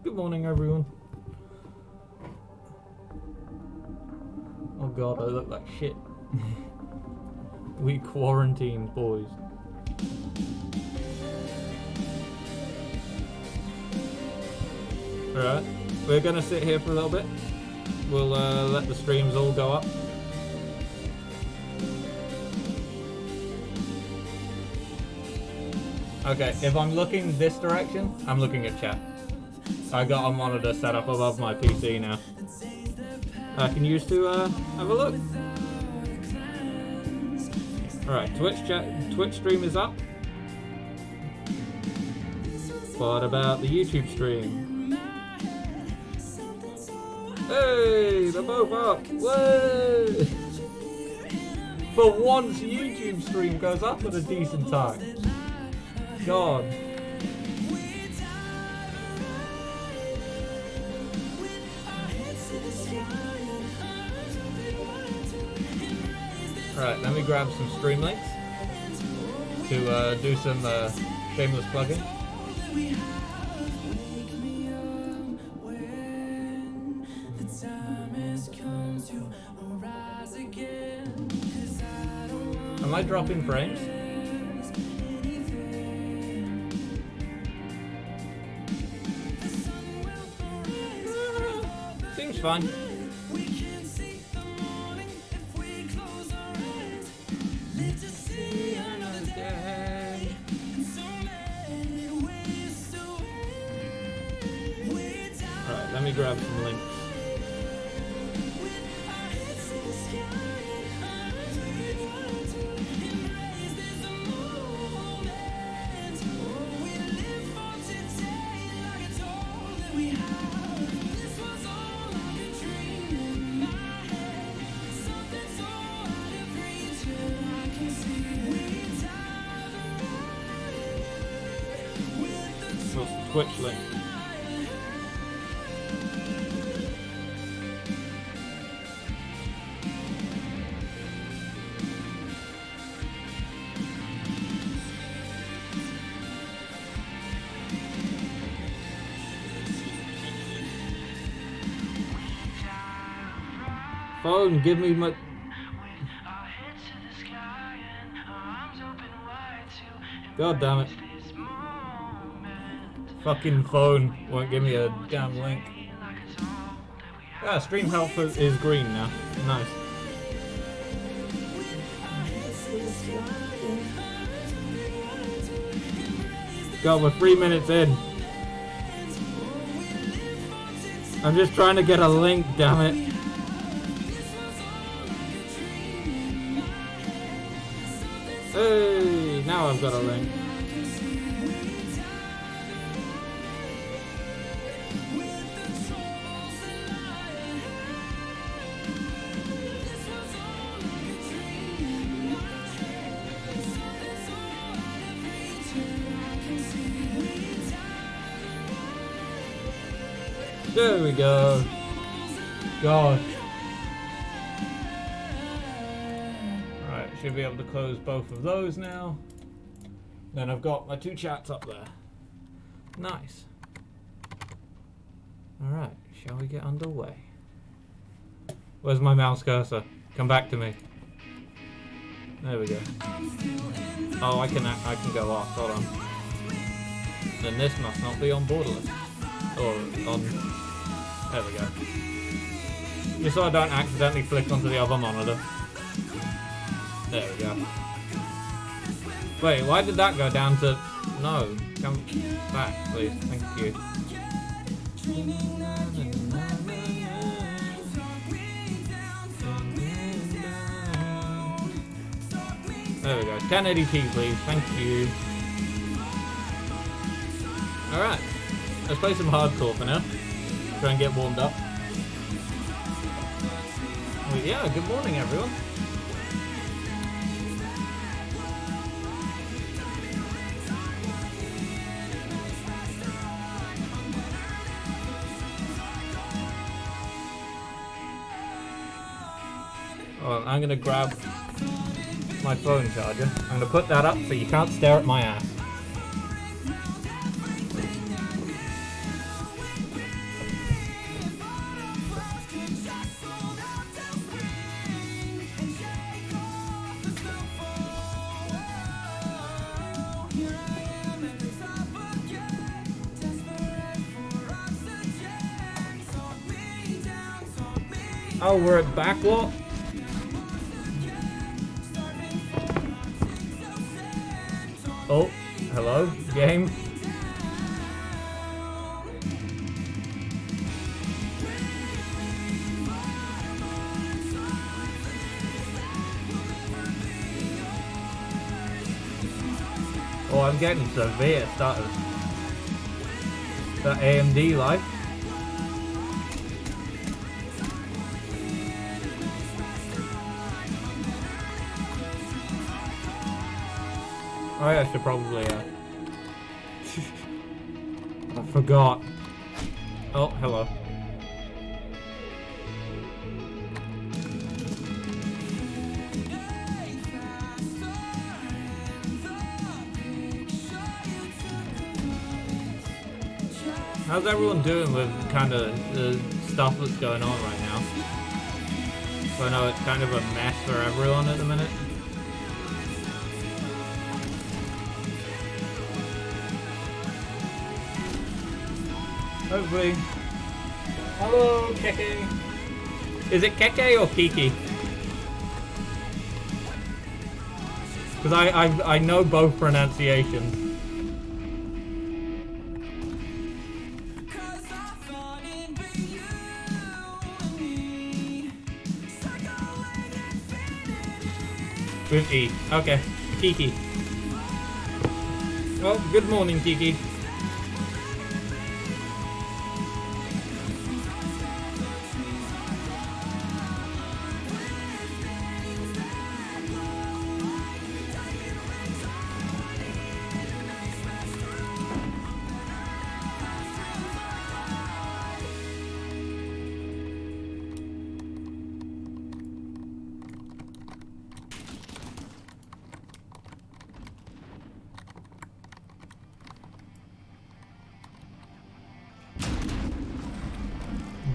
Good morning, everyone. Oh god, I look like shit. We quarantined, boys. Alright, we're gonna sit here for a little bit. We'll let the streams all go up. Okay, if I'm looking this direction, I'm looking at chat. I got a monitor set up above my PC now. Can you two have a look? Alright, Twitch stream is up. What about the YouTube stream? Hey, they're both up! Whoa! For once, YouTube stream goes up at a decent time. God. Alright, let me grab some stream links to do some shameless plugging. Am I dropping frames? Seems fine. Alright, let me grab some links. Twitch link. Phone, give me my... God damn it. Fucking phone won't give me a damn link. Ah, stream health is green now. Nice. God, we're 3 minutes in. I'm just trying to get a link, damn it. Hey, now I've got a link. There we go. God. Right, should be able to close both of those now. Then I've got my two chats up there. Nice. Alright, shall we get underway? Where's my mouse cursor? Come back to me. There we go. Oh, I can go off. Hold on. Then this must not be on borderless. Or on... There we go. Just so I don't accidentally flick onto the other monitor. There we go. Wait, why did that go down to... No, come back, please. Thank you. There we go. 1080p, please. Thank you. Alright. Let's play some hardcore for now. Try and get warmed up. Well, yeah, good morning, everyone. Well, I'm gonna grab my phone charger. I'm gonna put that up so you can't stare at my ass. Oh, we're at Backwot? Oh, hello, game. Oh, I'm getting severe stutters. That AMD life. I should probably, I forgot. Oh, hello. How's everyone doing with kind of the stuff that's going on right now? So I know it's kind of a mess for everyone at the minute. Hopefully. Hello, Keke. Is it Keke or Kiki? Because I know both pronunciations. With E. Okay. Kiki. Well, good morning, Kiki.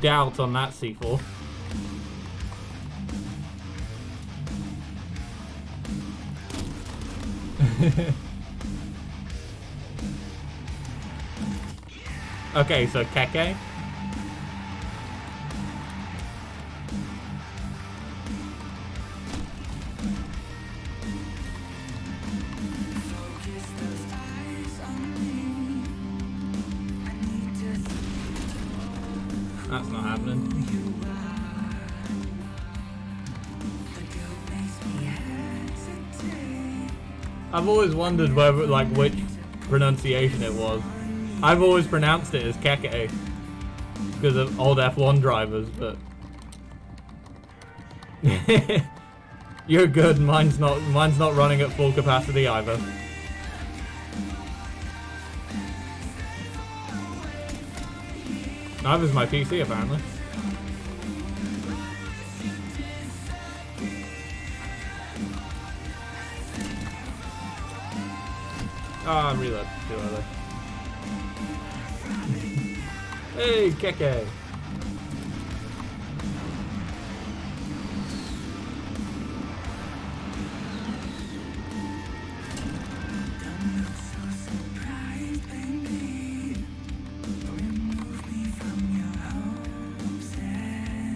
Doubt on that C4. Okay, so Keke. That's not happening. I've always wondered whether, like, which pronunciation it was. I've always pronounced it as Keke because of old F1 drivers, but you're good. Mine's not running at full capacity either. Neither's my PC apparently. Ah, oh, reload too early. Hey, Keke.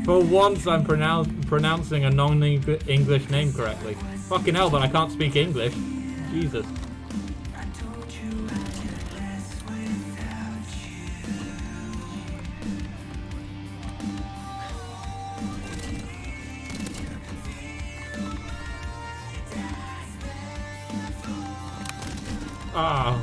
For once, I'm pronouncing a non-English name correctly. Fucking hell, but I can't speak English. Jesus. Ah.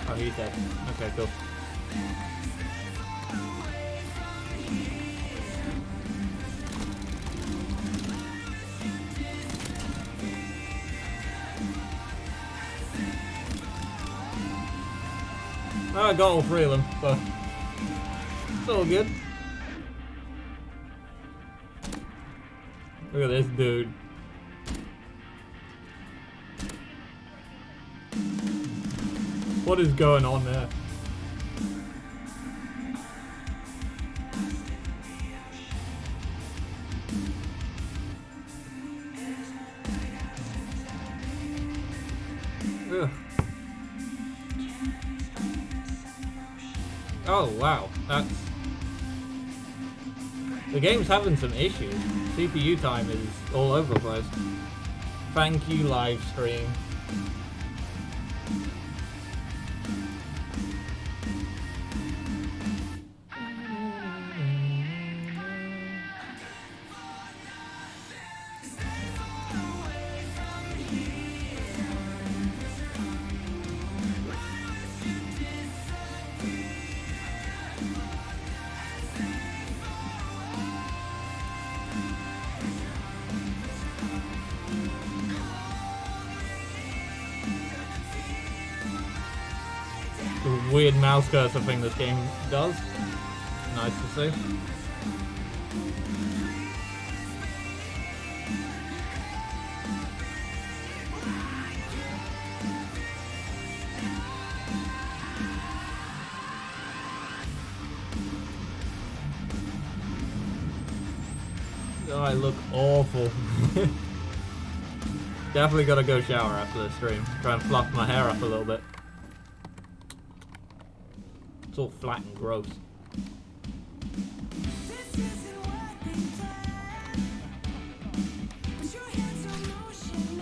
Oh, he's dead. Okay, cool. I got all three of them, so it's all good. Look at this dude. What is going on there? Oh wow, that's... The game's having some issues. CPU time is all over the place. Thank you, live stream. The weird mouse cursor thing this game does. Nice to see. Oh, I look awful. Definitely gotta go shower after this stream. Try and fluff my hair up a little bit. It's all flat and gross.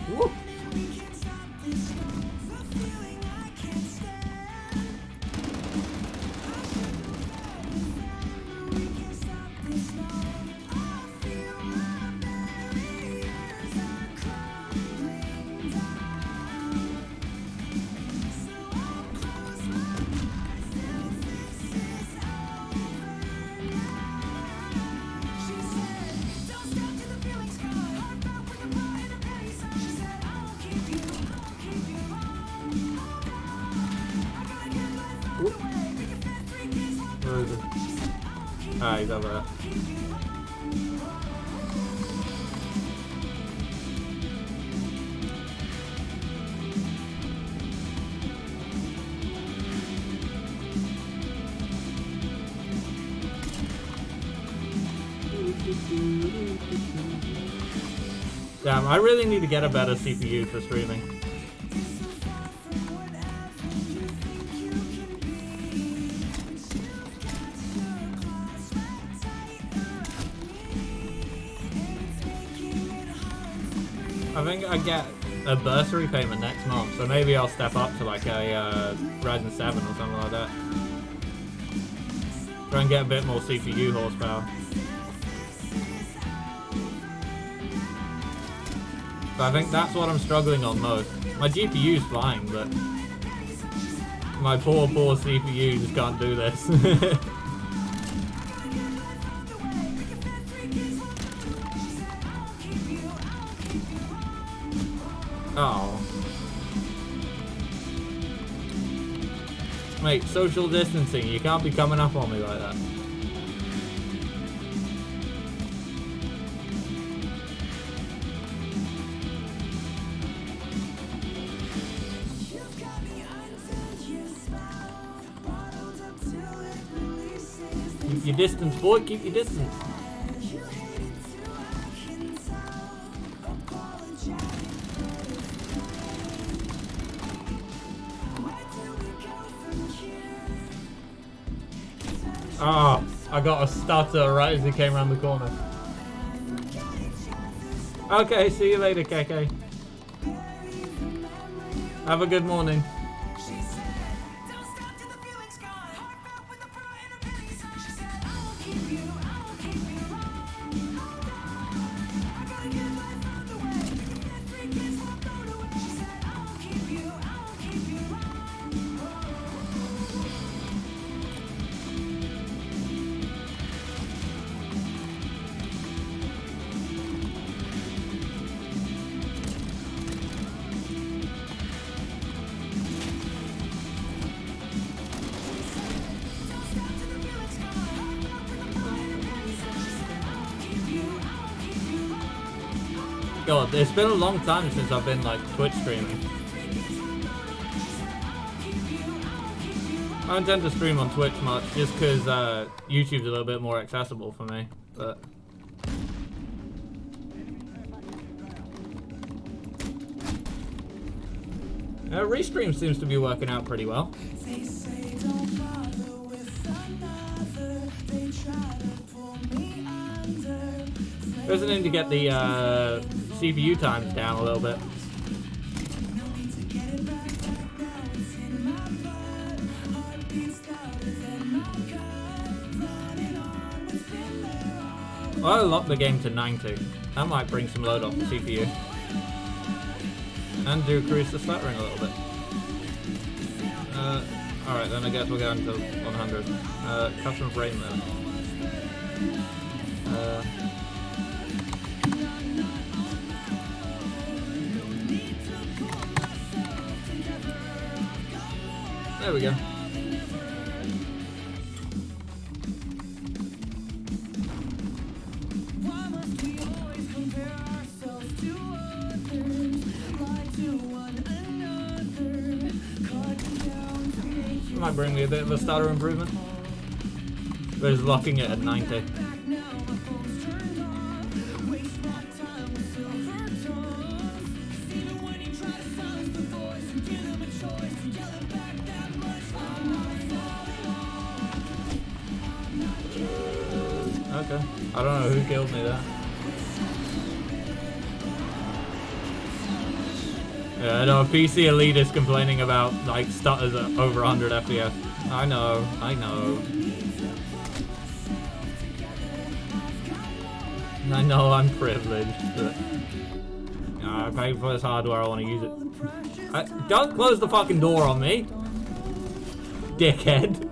Woo. Ah, he's over there. Damn, I really need to get a better CPU for streaming. I think I get a bursary payment next month, so maybe I'll step up to like a Ryzen 7 or something like that. Try and get a bit more CPU horsepower. But I think that's what I'm struggling on most. My GPU's fine, but my poor CPU just can't do this. Oh. Mate, social distancing, you can't be coming up on me like that. Keep your distance, boy, keep your distance. Oh, I got a stutter right as he came around the corner. Okay, see you later, KK. Have a good morning. God, it's been a long time since I've been like Twitch streaming. I don't tend to stream on Twitch much just because YouTube's a little bit more accessible for me, but Restream seems to be working out pretty well. Just need to get the CPU times down a little bit. I'll lock the game to 90. That might bring some load off the CPU. And do increase the stuttering a little bit. Alright, then I guess we're going to 100. Custom frame then. There we go. Might bring me a bit of a stutter improvement. But it's locking it at 90. Okay. I don't know who killed me there. Yeah, I know a PC elite is complaining about like stutters at over 100 FPS. I know. I know I'm privileged, but I paid for this hardware, I want to use it. Don't close the fucking door on me, dickhead.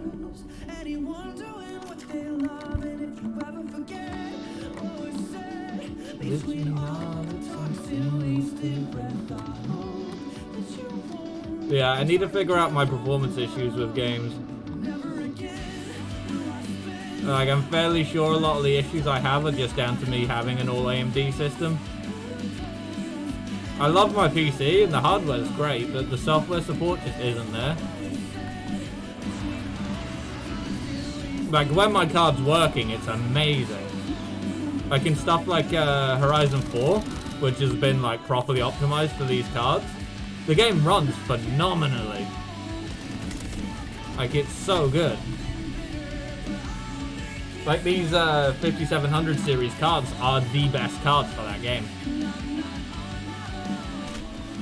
Yeah, I need to figure out my performance issues with games. Like, I'm fairly sure a lot of the issues I have are just down to me having an all AMD system. I love my PC and the hardware's great, but the software support just isn't there. Like, when my card's working, it's amazing. Like in stuff like Horizon 4, which has been like properly optimized for these cards, the game runs phenomenally. Like, it's so good. Like, these 5700 series cards are the best cards for that game.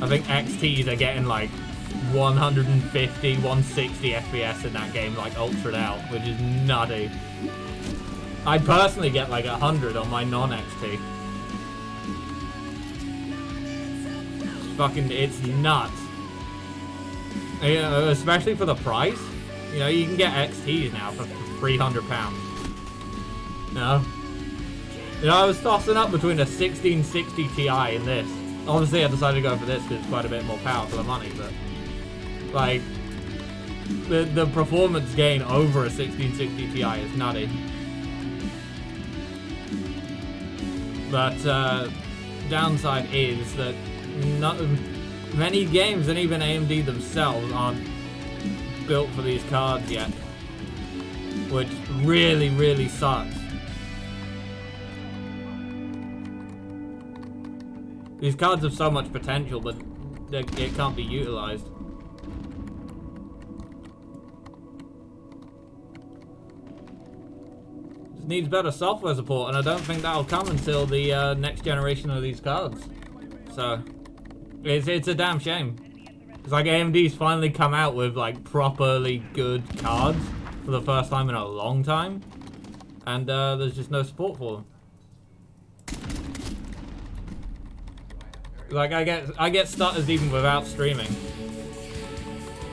I think XTs are getting like 150, 160 FPS in that game, like ultra'd out, which is nutty. I personally get like 100 on my non-XT. It's nuts. You know, especially for the price. You know, you can get XTs now for £300. You know, I was tossing up between a 1660 Ti and this. Obviously, I decided to go for this because it's quite a bit more power for the money, but like the performance gain over a 1660 Ti is nutty. But downside is that many games and even AMD themselves aren't built for these cards yet, which really, really sucks. These cards have so much potential, but it can't be utilized. It needs better software support, and I don't think that'll come until the next generation of these cards. So, it's a damn shame. It's like AMD's finally come out with like properly good cards for the first time in a long time, and there's just no support for them. Like, I get stutters even without streaming,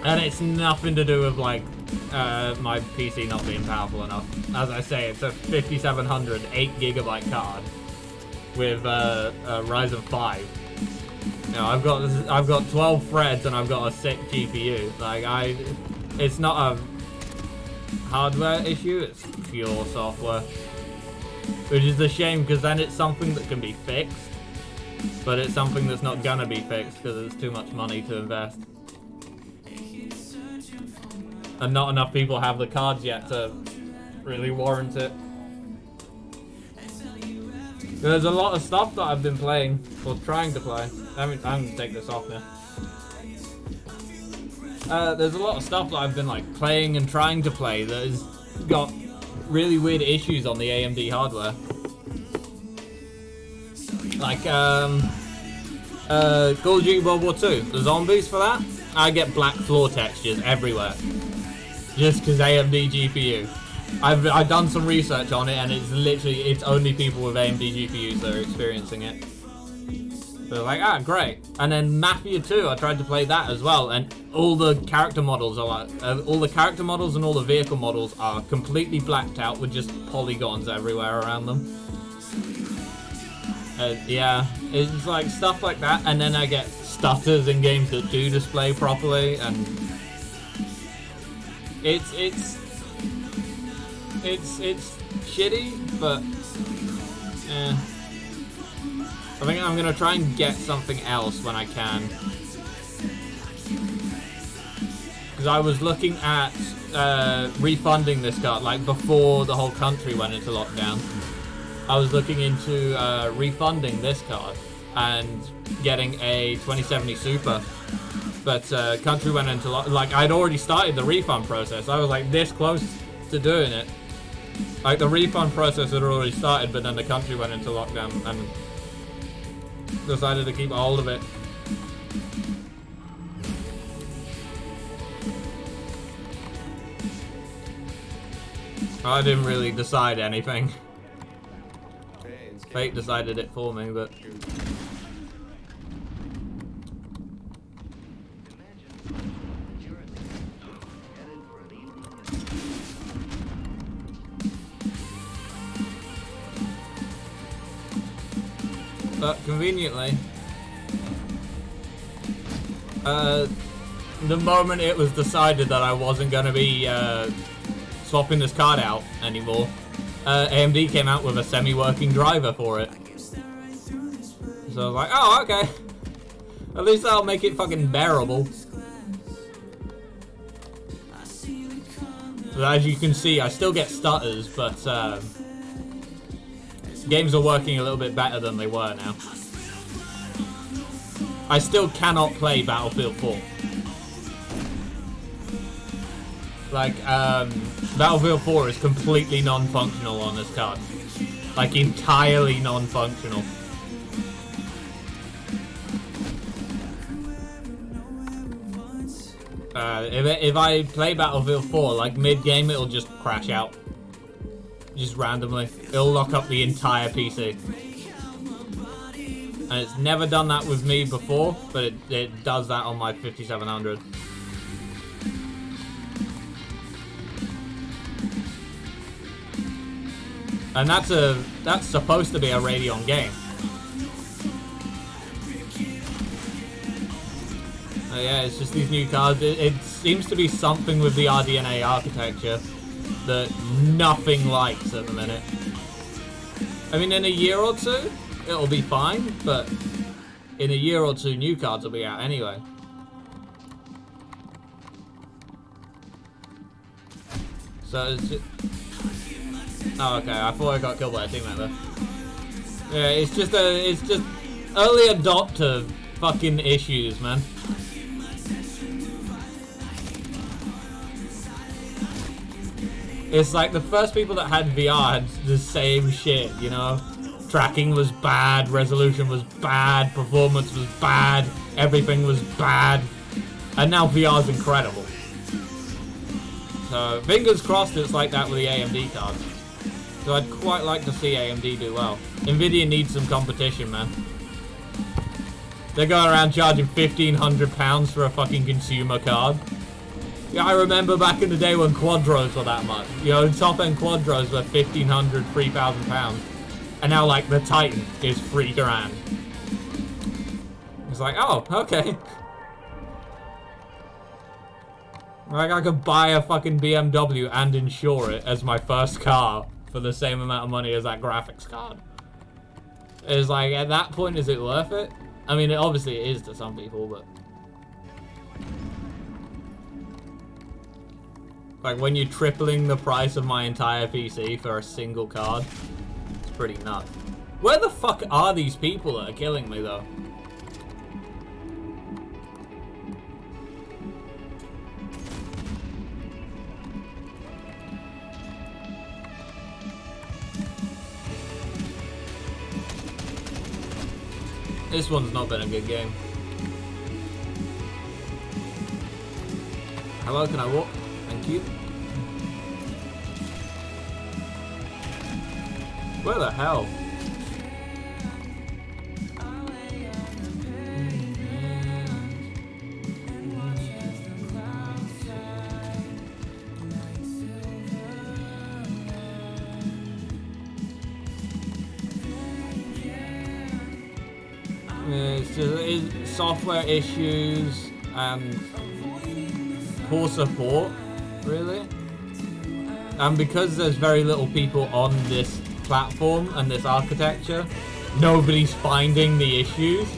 and it's nothing to do with like my PC not being powerful enough. As I say, it's a 5700 8GB card with a Ryzen 5. You know, I've got 12 threads and I've got a sick GPU. Like, it's not a hardware issue, it's pure software, which is a shame because then it's something that can be fixed. But it's something that's not gonna be fixed because it's too much money to invest. And not enough people have the cards yet to really warrant it. There's a lot of stuff that I've been playing, or trying to play. I'm gonna take this off now. There's a lot of stuff that I've been like playing and trying to play that has got really weird issues on the AMD hardware. Like, Call of Duty World War II, the zombies for that, I get black floor textures everywhere. Just because AMD GPU. I've done some research on it, and it's only people with AMD GPUs that are experiencing it. So like, ah, great. And then Mafia 2, I tried to play that as well, and all the character models are like, all the character models and all the vehicle models are completely blacked out with just polygons everywhere around them. Yeah, it's like stuff like that, and then I get stutters in games that do display properly, and it's shitty, but I think I'm gonna try and get something else when I can, because I was looking at refunding this card like before the whole country went into lockdown. I was looking into refunding this card and getting a 2070 Super, but country went into like I'd already started the refund process. I was like this close to doing it. Like the refund process had already started, but then the country went into lockdown and decided to keep a hold of it. I didn't really decide anything. Fate decided it for me, but conveniently, the moment it was decided that I wasn't going to be swapping this card out anymore, AMD came out with a semi-working driver for it. So I was like, oh, okay. At least that'll make it fucking bearable. So as you can see, I still get stutters, but games are working a little bit better than they were now. I still cannot play Battlefield 4. Like, Battlefield 4 is completely non-functional on this card. Like, entirely non-functional. If I play Battlefield 4, like, mid-game, it'll just crash out. Just randomly. It'll lock up the entire PC. And it's never done that with me before, but it does that on my 5700. And that's supposed to be a Radeon game. Yeah, it's just these new cards. It seems to be something with the RDNA architecture that nothing likes at the minute. I mean, in a year or two, it'll be fine, but in a year or two, new cards will be out anyway. So it's just... Oh, okay. I thought I got killed by a teammate there. Yeah, it's just early adopter fucking issues, man. It's like the first people that had VR had the same shit, you know? Tracking was bad, resolution was bad, performance was bad, everything was bad. And now VR's incredible. So, fingers crossed it's like that with the AMD cards. So I'd quite like to see AMD do well. Nvidia needs some competition, man. They're going around charging £1,500 for a fucking consumer card. Yeah, I remember back in the day when Quadros were that much. You know, top-end Quadros were £1,500, £3,000. And now, like, the Titan is $3,000. It's like, oh, okay. Like, I could buy a fucking BMW and insure it as my first car for the same amount of money as that graphics card. It's like, at that point, is it worth it? I mean, obviously it is to some people, but... Like, when you're tripling the price of my entire PC for a single card, it's pretty nuts. Where the fuck are these people that are killing me, though? This one's not been a good game. Hello, can I walk? Thank you. Where the hell? It's software issues and poor support, really. And because there's very little people on this platform and this architecture, nobody's finding the issues.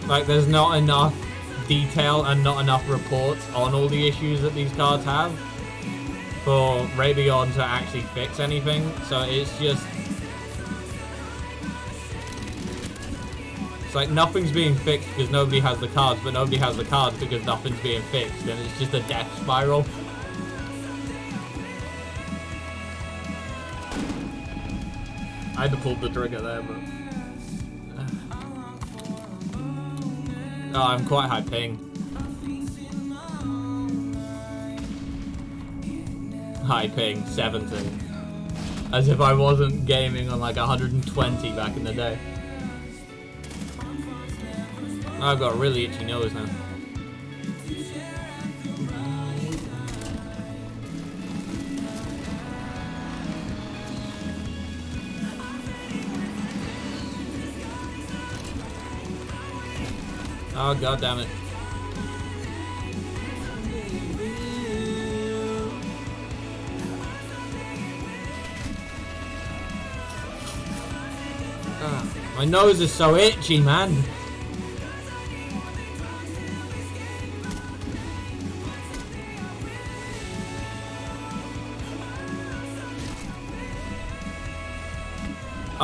Like, there's not enough detail and not enough reports on all the issues that these cards have for Radeon to actually fix anything. So it's just... It's like nothing's being fixed because nobody has the cards, but nobody has the cards because nothing's being fixed, and it's just a death spiral. I had to pull the trigger there, but... Oh, I'm quite high ping. High ping, 70. As if I wasn't gaming on like 120 back in the day. I've got a really itchy nose now. Oh, god damn it. My nose is so itchy, man.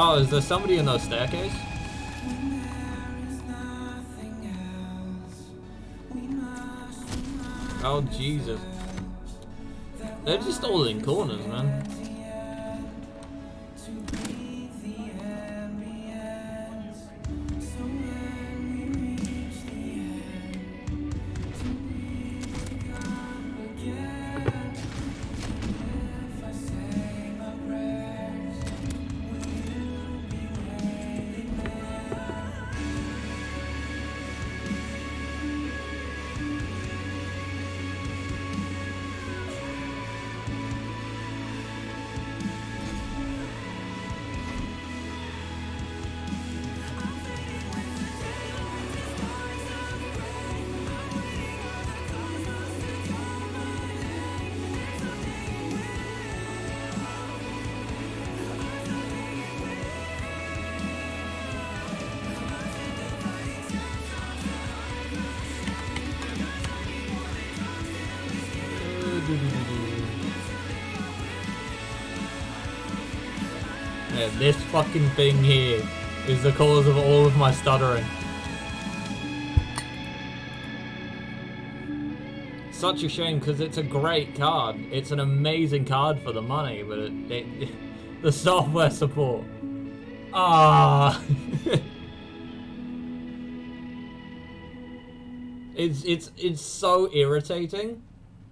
Oh, is there somebody in those staircase? Oh, Jesus. They're just all in corners, man. Yeah, this fucking thing here is the cause of all of my stuttering. Such a shame because it's a great card. It's an amazing card for the money, but the software support. Ah. It's so irritating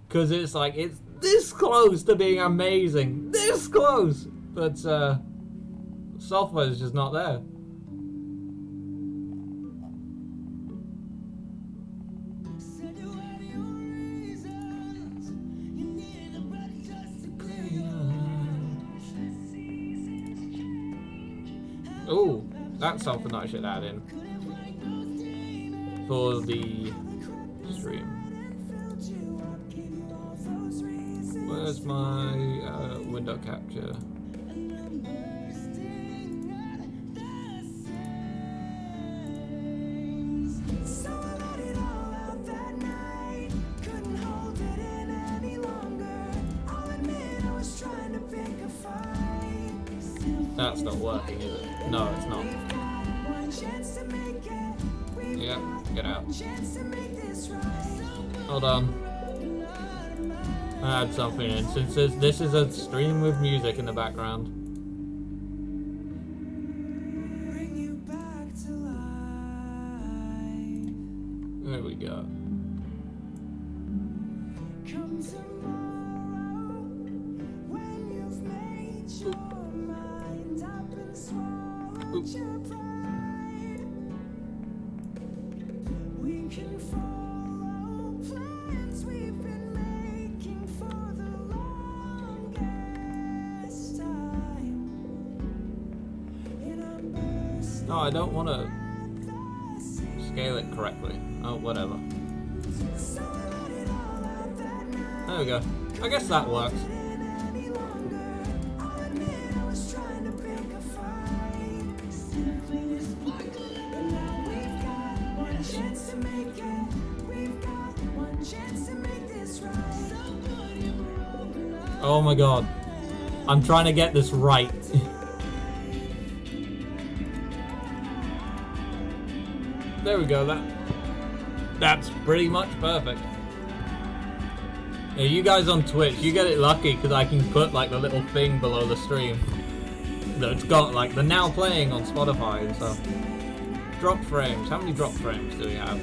because it's like it's this close to being amazing, this close, but software is just not there. Oh, that's something I should add in for the stream. Where's my window capture? That's not working, is it? No, it's not. Yeah, get out. Hold on. I add something in, since this is a stream with music in the background. No, I don't want to scale it correctly. Oh, whatever. There we go. I guess that works. Oh my god. I'm trying to get this right. There we go, that's pretty much perfect. Yeah, you guys on Twitch, you get it lucky because I can put like the little thing below the stream that's got like the now playing on Spotify and stuff. Drop frames, how many drop frames do we have?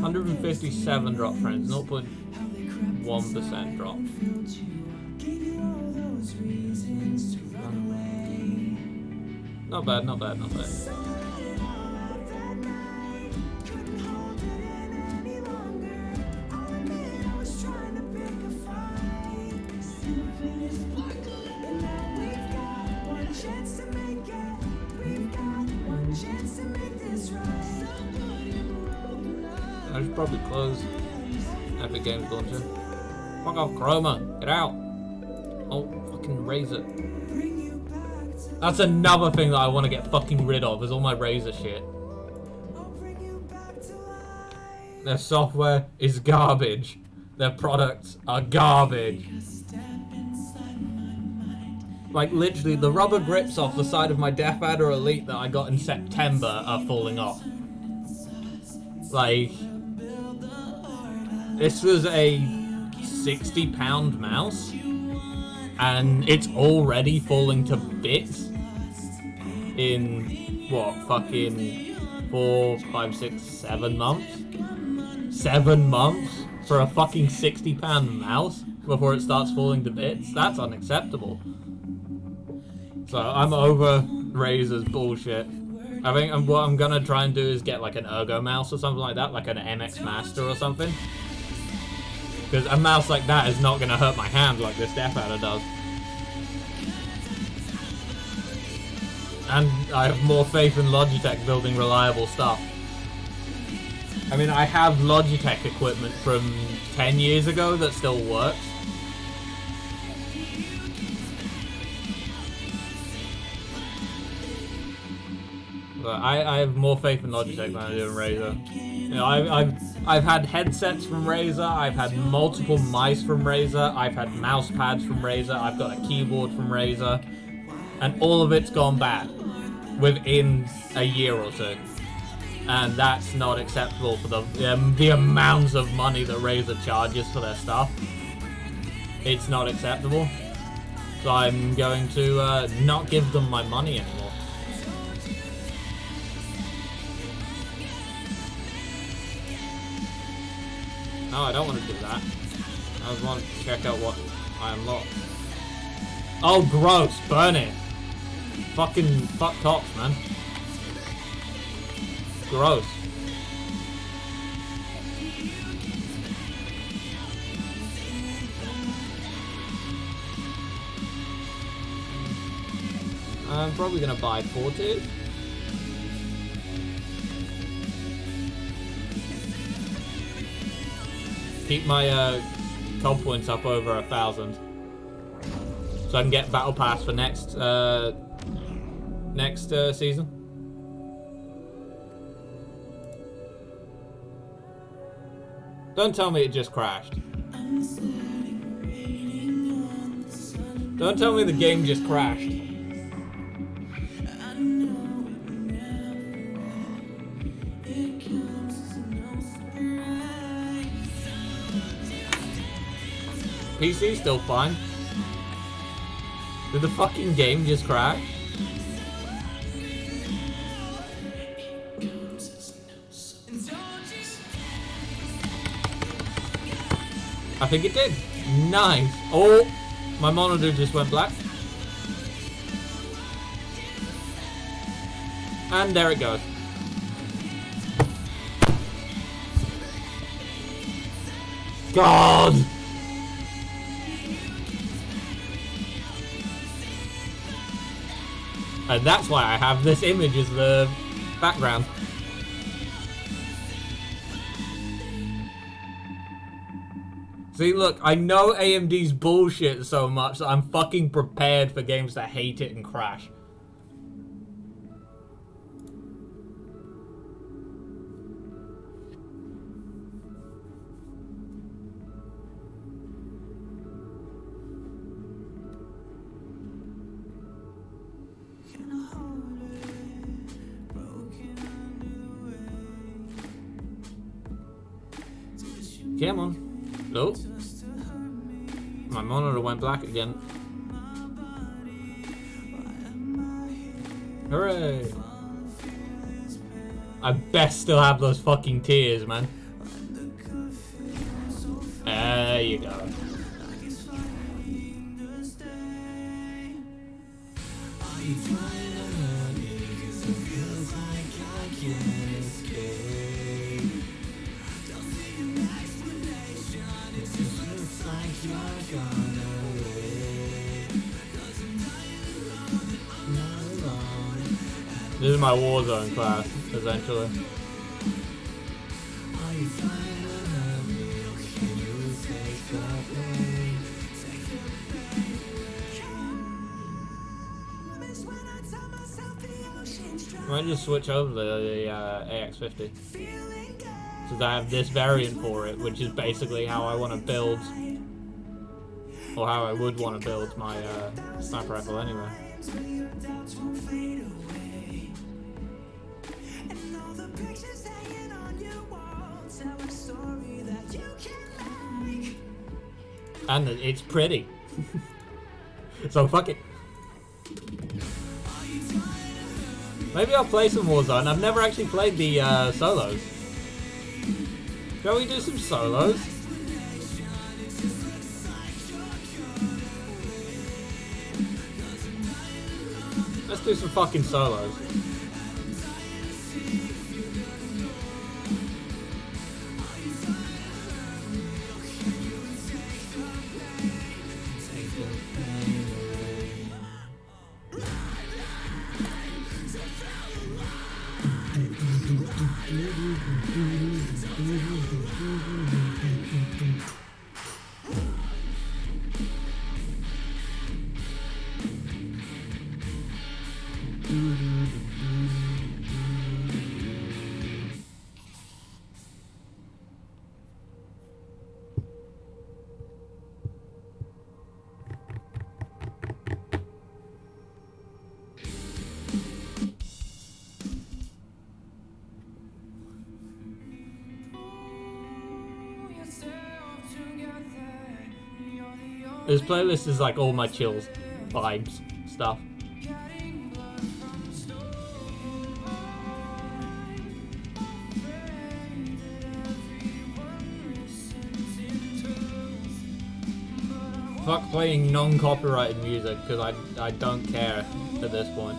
$157 drop frames, 0.1% drop. Not bad, not bad, not bad. I should probably close Epic Games Launcher. Fuck off, Chroma. Get out. Oh, fucking Razer. That's another thing that I want to get fucking rid of, is all my Razer shit. Their software is garbage. Their products are garbage. Like, literally, the rubber grips off the side of my Death Adder Elite that I got in September are falling off. Like, this was a £60 mouse, and it's already falling to bits in, what, fucking 4, 5, 6, 7 months? 7 months for a fucking £60 mouse before it starts falling to bits? That's unacceptable. So I'm over Razer's bullshit. I think what I'm gonna try and do is get like an Ergo mouse or something like that, like an MX Master or something. Because a mouse like that is not gonna hurt my hand like this Death Adder does. And I have more faith in Logitech building reliable stuff. I mean, I have Logitech equipment from 10 years ago that still works. But I have more faith in Logitech than I do in Razer. You know, I've had headsets from Razer, I've had multiple mice from Razer, I've had mouse pads from Razer, I've got a keyboard from Razer, and all of it's gone bad within a year or two. And that's not acceptable for the amounts of money that Razer charges for their stuff. It's not acceptable. So I'm going to not give them my money anymore. No, I don't want to do that. I just want to check out what I unlocked. Oh, gross! Burn it! Fucking fuck tops, man. Gross. I'm probably gonna buy 40. Keep my COD points up over 1,000, so I can get Battle Pass for next season. Don't tell me it just crashed. Don't tell me the game just crashed. PC's still fine. Did the fucking game just crash? I think it did. Nice. Oh, my monitor just went black. And there it goes. God! And that's why I have this image as the background. See, look, I know AMD's bullshit so much that I'm fucking prepared for games that hate it and crash. Come on. Nope. My monitor went black again. Hooray! I best still have those fucking tears, man. There you go. This is my Warzone class, essentially. I might just switch over the AX50. Since I have this variant for it, which is basically how I want to build, or how I would want to build my sniper rifle anyway. And it's pretty. So fuck it. Maybe I'll play some Warzone. I've never actually played the solos. Shall we do some solos? Let's do some fucking solos. This playlist is like all my chills, vibes, stuff. Fuck playing non-copyrighted music, because I don't care at this point.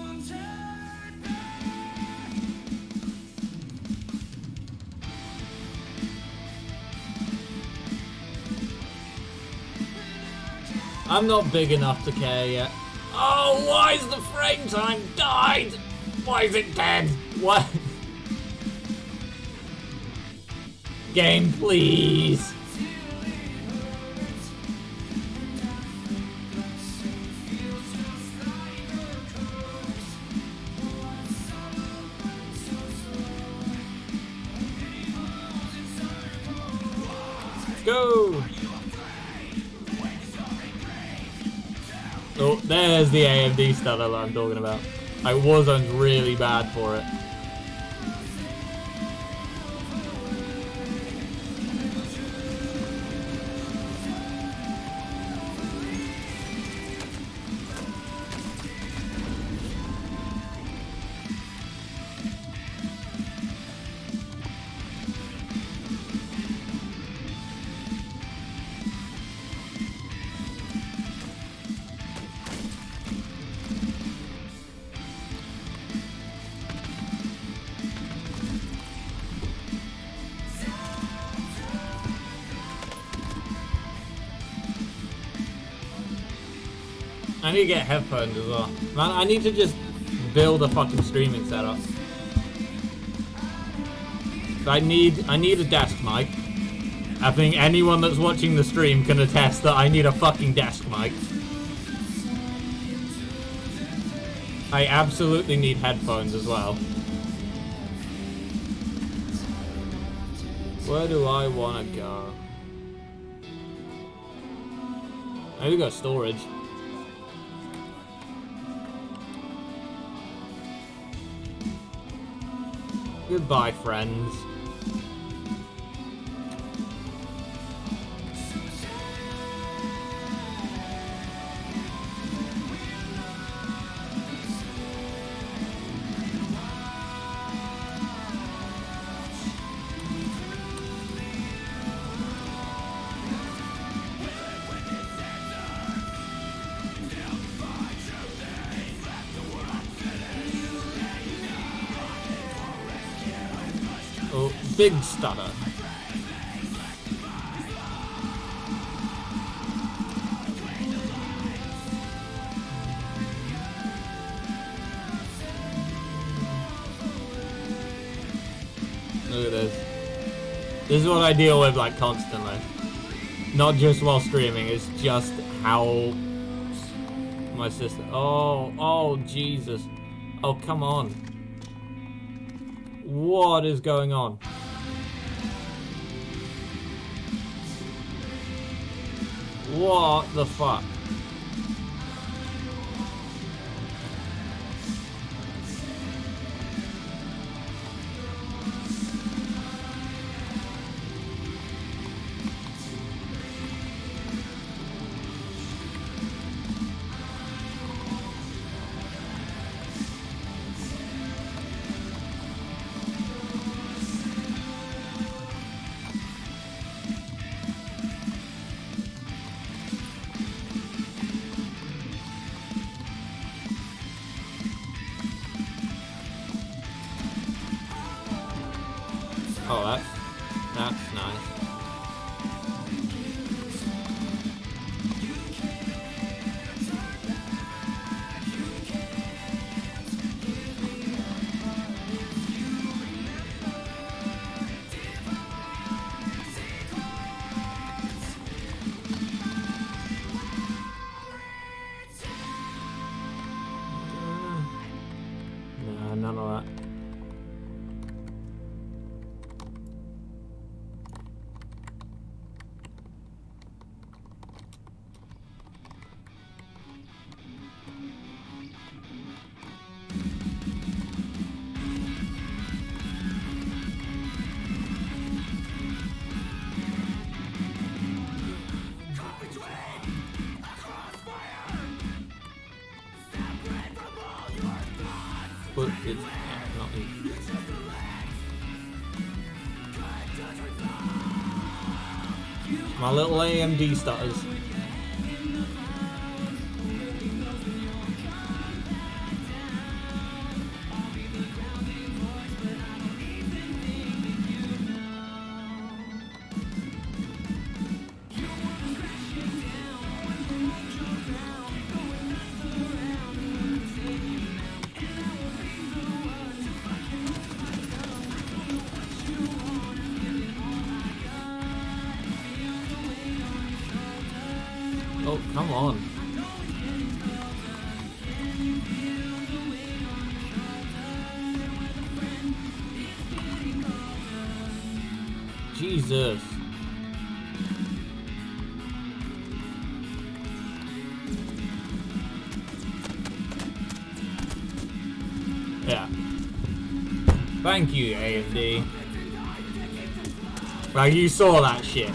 I'm not big enough to care yet. Oh, why is the frame time died? Why is it dead? What? Game, please. Let's go. Oh, there's the AMD stuff that I'm talking about. Like, Warzone's really bad for it. I need to get headphones as well. Man, I need to just build a fucking streaming setup. I need a desk mic. I think anyone that's watching the stream can attest that I need a fucking desk mic. I absolutely need headphones as well. Where do I want to go? Maybe go storage. Goodbye, friends. Oh, big stutter. Look at this. This is what I deal with, like, constantly. Not just while streaming, it's just how my sister... Oh, Jesus. Oh, come on. What is going on? What the fuck? Oh, that's nice. No, none of that. But it's not easy. My little AMD stutters. Oh, come on. Jesus. Yeah. Thank you, AMD. Like, you saw that shit.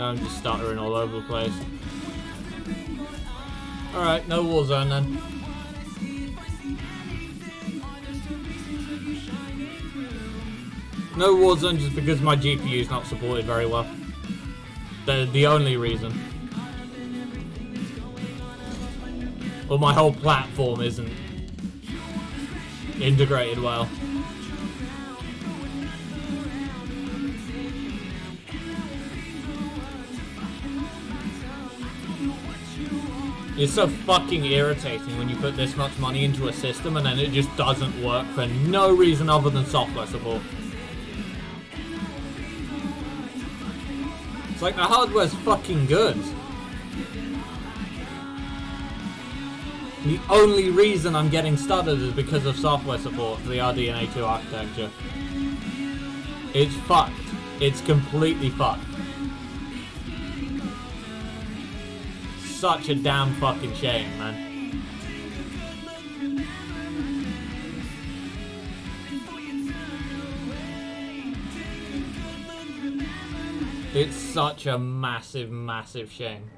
I'm just stuttering all over the place. Alright, no Warzone then. No Warzone just because my GPU is not supported very well. The only reason. Well, my whole platform isn't integrated well. It's so fucking irritating when you put this much money into a system and then it just doesn't work for no reason other than software support. It's like the hardware's fucking good. The only reason I'm getting stuttered is because of software support for the RDNA 2 architecture. It's fucked. It's completely fucked. Such a damn fucking shame, man. It's such a massive, massive shame.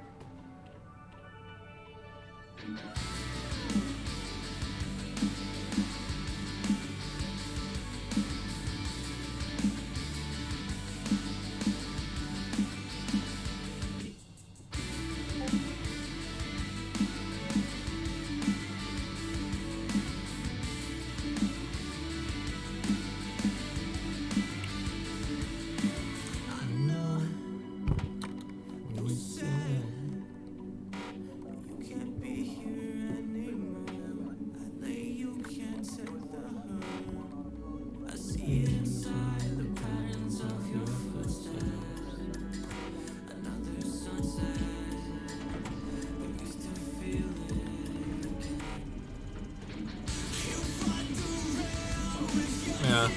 Yeah,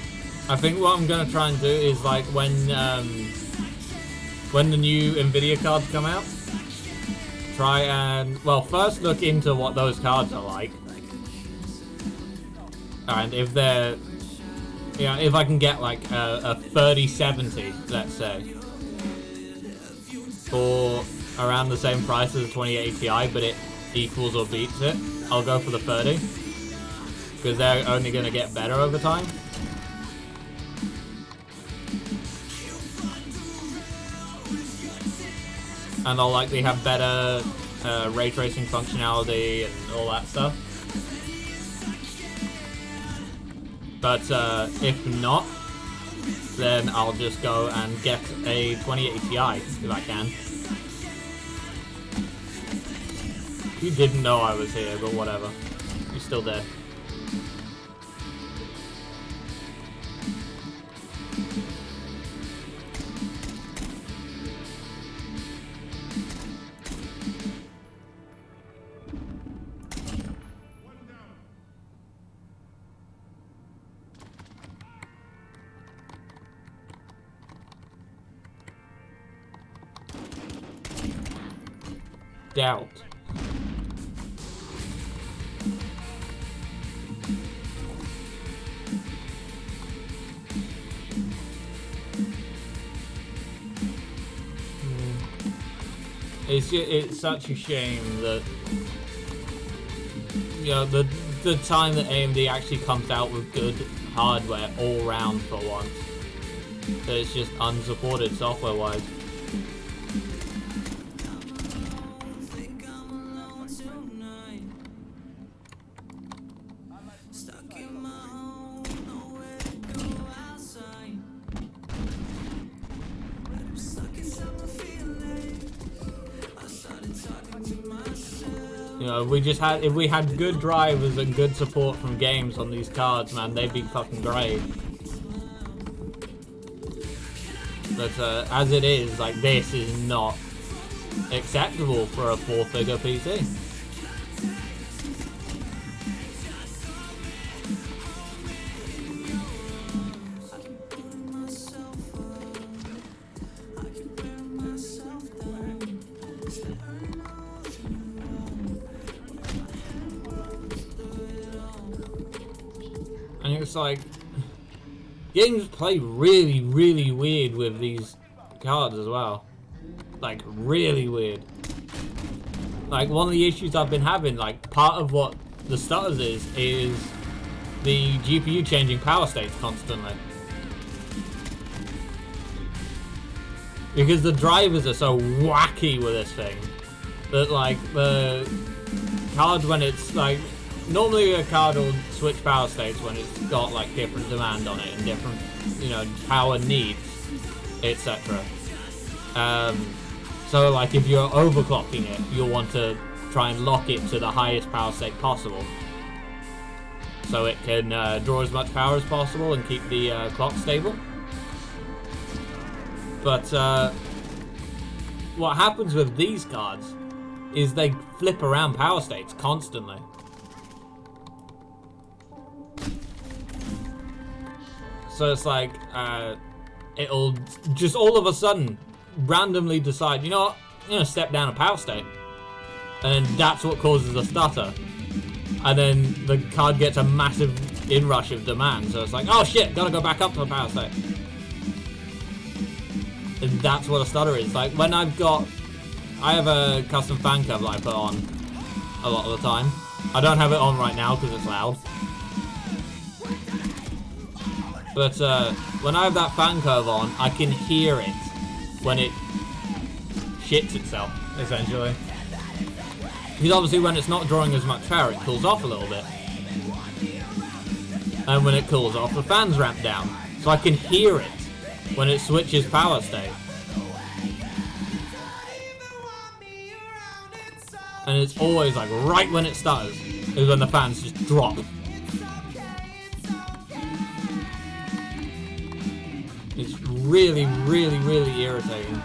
I think what I'm gonna try and do is like when the new Nvidia cards come out, try and, well, first look into what those cards are like, and if they're, yeah, if I can get like a 3070, let's say, for around the same price as a 2080 Ti, but it equals or beats it, I'll go for the 30, because they're only gonna get better over time. And they'll likely have better ray tracing functionality and all that stuff. But if not, then I'll just go and get a 2080 Ti if I can. You didn't know I was here, but whatever. You're still dead. Doubt. It's such a shame that, you know, the time that AMD actually comes out with good hardware all round for once, that it's just unsupported software wise. You know, if we had good drivers and good support from games on these cards, man, they'd be fucking great. But as it is, like, this is not acceptable for a 4-figure PC. And it's like, games play really, really weird with these cards as well. like really weird. Like one of the issues I've been having, like part of what the stutters is the GPU changing power states constantly. Because the drivers are so wacky with this thing that like the card, when it's like, normally a card will switch power states when it's got like different demand on it and different, you know, power needs, etc. So like if you're overclocking it, you'll want to try and lock it to the highest power state possible, so it can draw as much power as possible and keep the clock stable. But what happens with these cards is they flip around power states constantly. So it's like, it'll just all of a sudden randomly decide, you know what, I'm gonna step down a power state. And that's what causes a stutter. And then the card gets a massive inrush of demand. So it's like, oh shit, gotta go back up to the power state. And that's what a stutter is. Like when I have a custom fan curve that I put on a lot of the time. I don't have it on right now because it's loud. But when I have that fan curve on, I can hear it when it shits itself, essentially. Because obviously when it's not drawing as much power, it cools off a little bit. And when it cools off, the fans ramp down. So I can hear it when it switches power state. And it's always like right when it stutters is when the fans just drop. It's really, really, really irritating.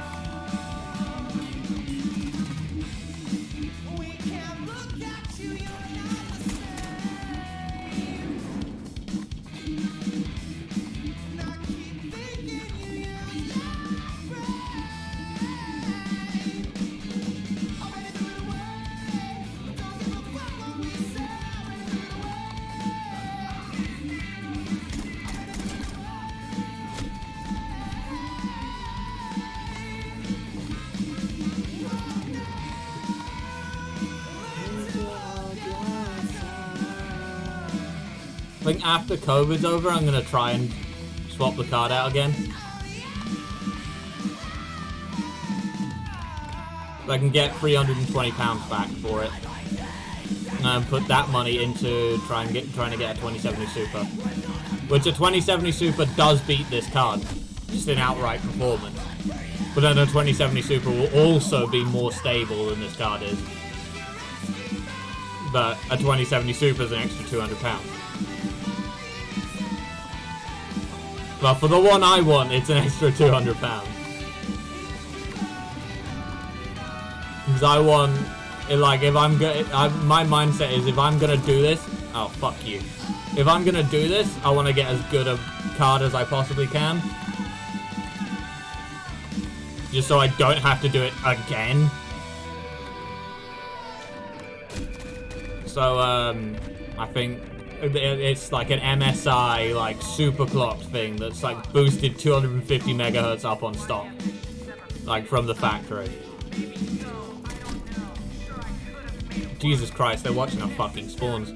I think after COVID's over, I'm going to try and swap the card out again. I can get £320 back for it. And put that money into trying to get a 2070 Super. Which a 2070 Super does beat this card, just in outright performance. But then a 2070 Super will also be more stable than this card is. But a 2070 Super is an extra £200. But for the one I want, it's an extra £200. Because I want, like, if I'm my mindset is if I'm gonna do this, oh fuck you. If I'm gonna do this, I want to get as good a card as I possibly can. Just so I don't have to do it again. So, I think it's like an MSI, like, super clocked thing that's, like, boosted 250 megahertz up on stock. Like, from the factory. Jesus Christ, they're watching our fucking spawns.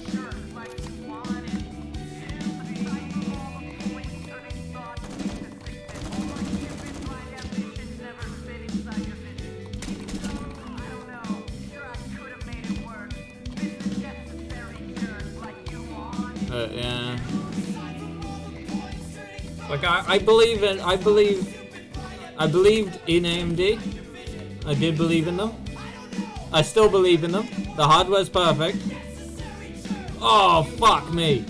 Yeah. Like I believed in AMD. I did believe in them. I still believe in them. The hardware's perfect. Oh fuck me.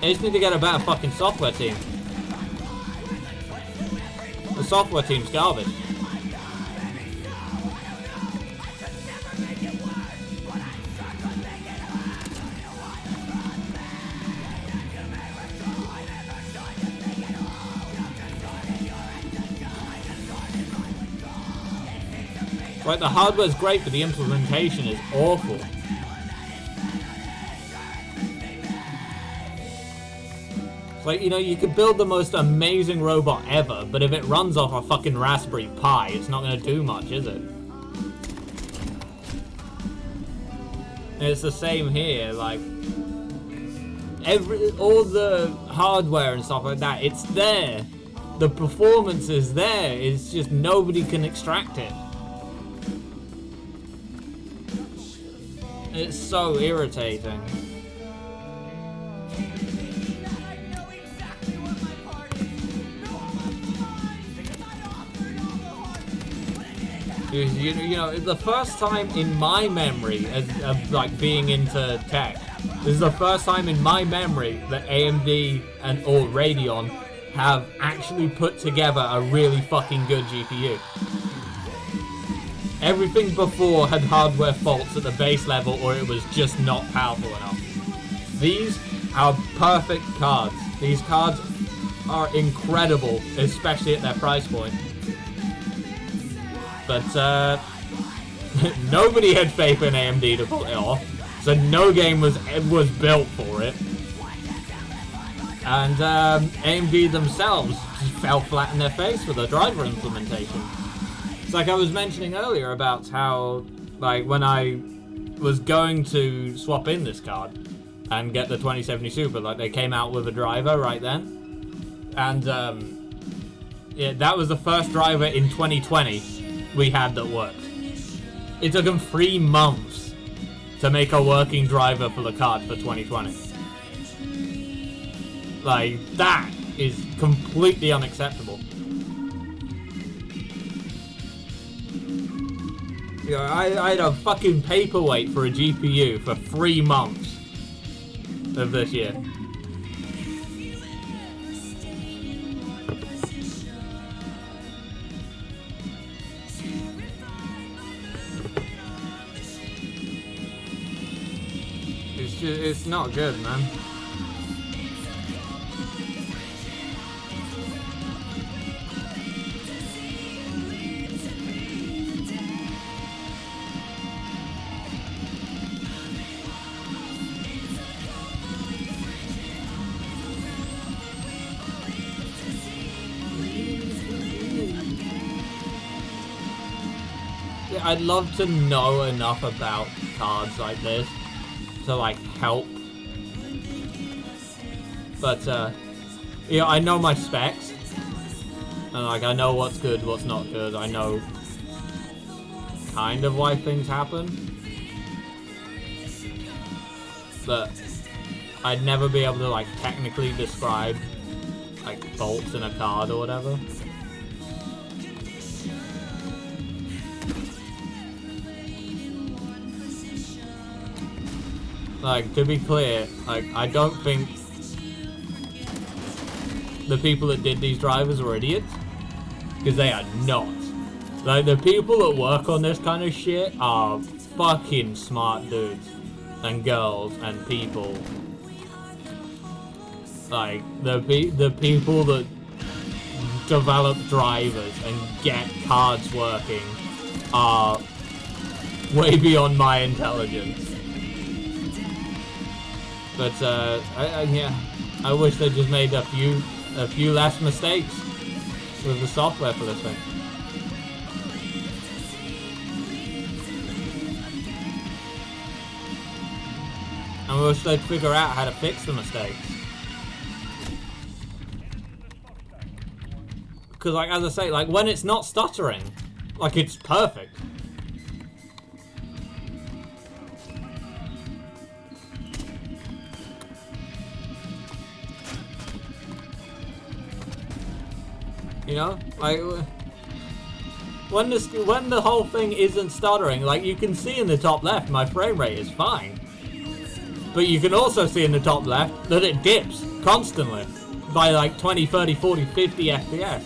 I just need to get a better fucking software team. The software team's garbage. Like, the hardware's great, but the implementation is awful. It's like, you know, you could build the most amazing robot ever, but if it runs off a fucking Raspberry Pi, it's not going to do much, is it? And it's the same here, like, all the hardware and stuff like that, it's there. The performance is there, it's just nobody can extract it. It's so irritating. You know, the first time in my memory of like being into tech, this is the first time in my memory that AMD or Radeon have actually put together a really fucking good GPU. Everything before had hardware faults at the base level, or it was just not powerful enough. These are perfect cards. These cards are incredible, especially at their price point. But nobody had faith in AMD to pull it off, so no game was built for it. And AMD themselves just fell flat in their face with the driver implementation. It's like I was mentioning earlier about how, like, when I was going to swap in this card and get the 2070 Super, like, they came out with a driver right then. And yeah, that was the first driver in 2020 we had that worked. It took them 3 months to make a working driver for the card for 2020. Like, that is completely unacceptable. You know, I had a fucking paperweight for a GPU for 3 months of this year. It's not good, man. Yeah, I'd love to know enough about cards like this to, like, help. But, you know, I know my specs. And, like, I know what's good, what's not good. I know kind of why things happen. But I'd never be able to, like, technically describe, like, faults in a card or whatever. Like, to be clear, like, I don't think the people that did these drivers were idiots, because they are not. Like, the people that work on this kind of shit are fucking smart dudes and girls and people. Like, the people that develop drivers and get cards working are way beyond my intelligence. But yeah, I wish they just made a few less mistakes with the software for this thing. And I wish they'd figure out how to fix the mistakes. Because, like, as I say, like, when it's not stuttering, like, it's perfect. You know, like, when the whole thing isn't stuttering, like, you can see in the top left my frame rate is fine. But you can also see in the top left that it dips constantly by like 20, 30, 40, 50 FPS.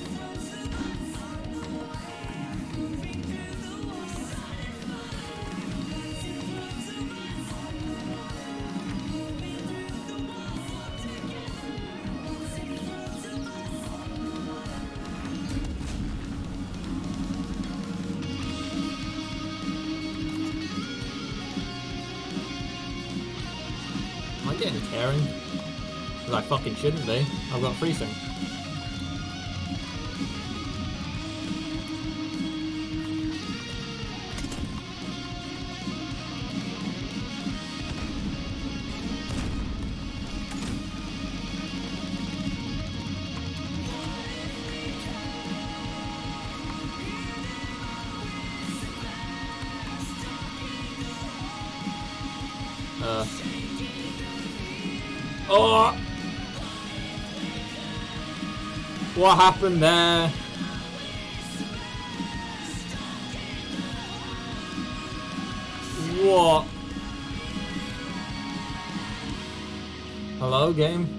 Am I getting tearing? Because I fucking shouldn't be. I've got FreeSync. Oh! What happened there? What? Hello, game?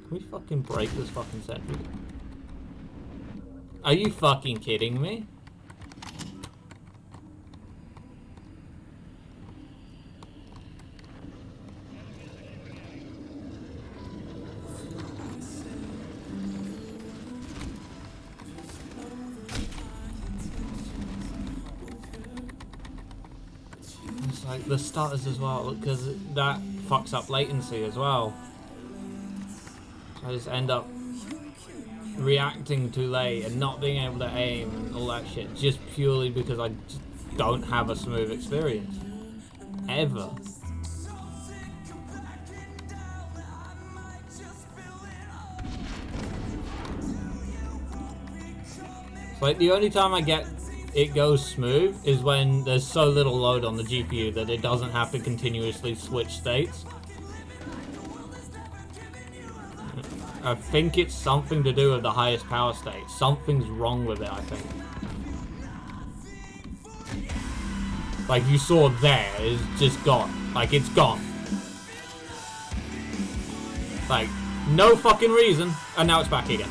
Can we fucking break this fucking sentry? Are you fucking kidding me? It's like the stutters as well, because that fucks up latency as well. I just end up reacting too late and not being able to aim and all that shit just purely because I just don't have a smooth experience. Ever. It's like the only time I get it goes smooth is when there's so little load on the GPU that it doesn't have to continuously switch states. I think it's something to do with the highest power state. Something's wrong with it, I think. Like you saw there, it's just gone. Like it's gone. Like, no fucking reason, and now it's back again.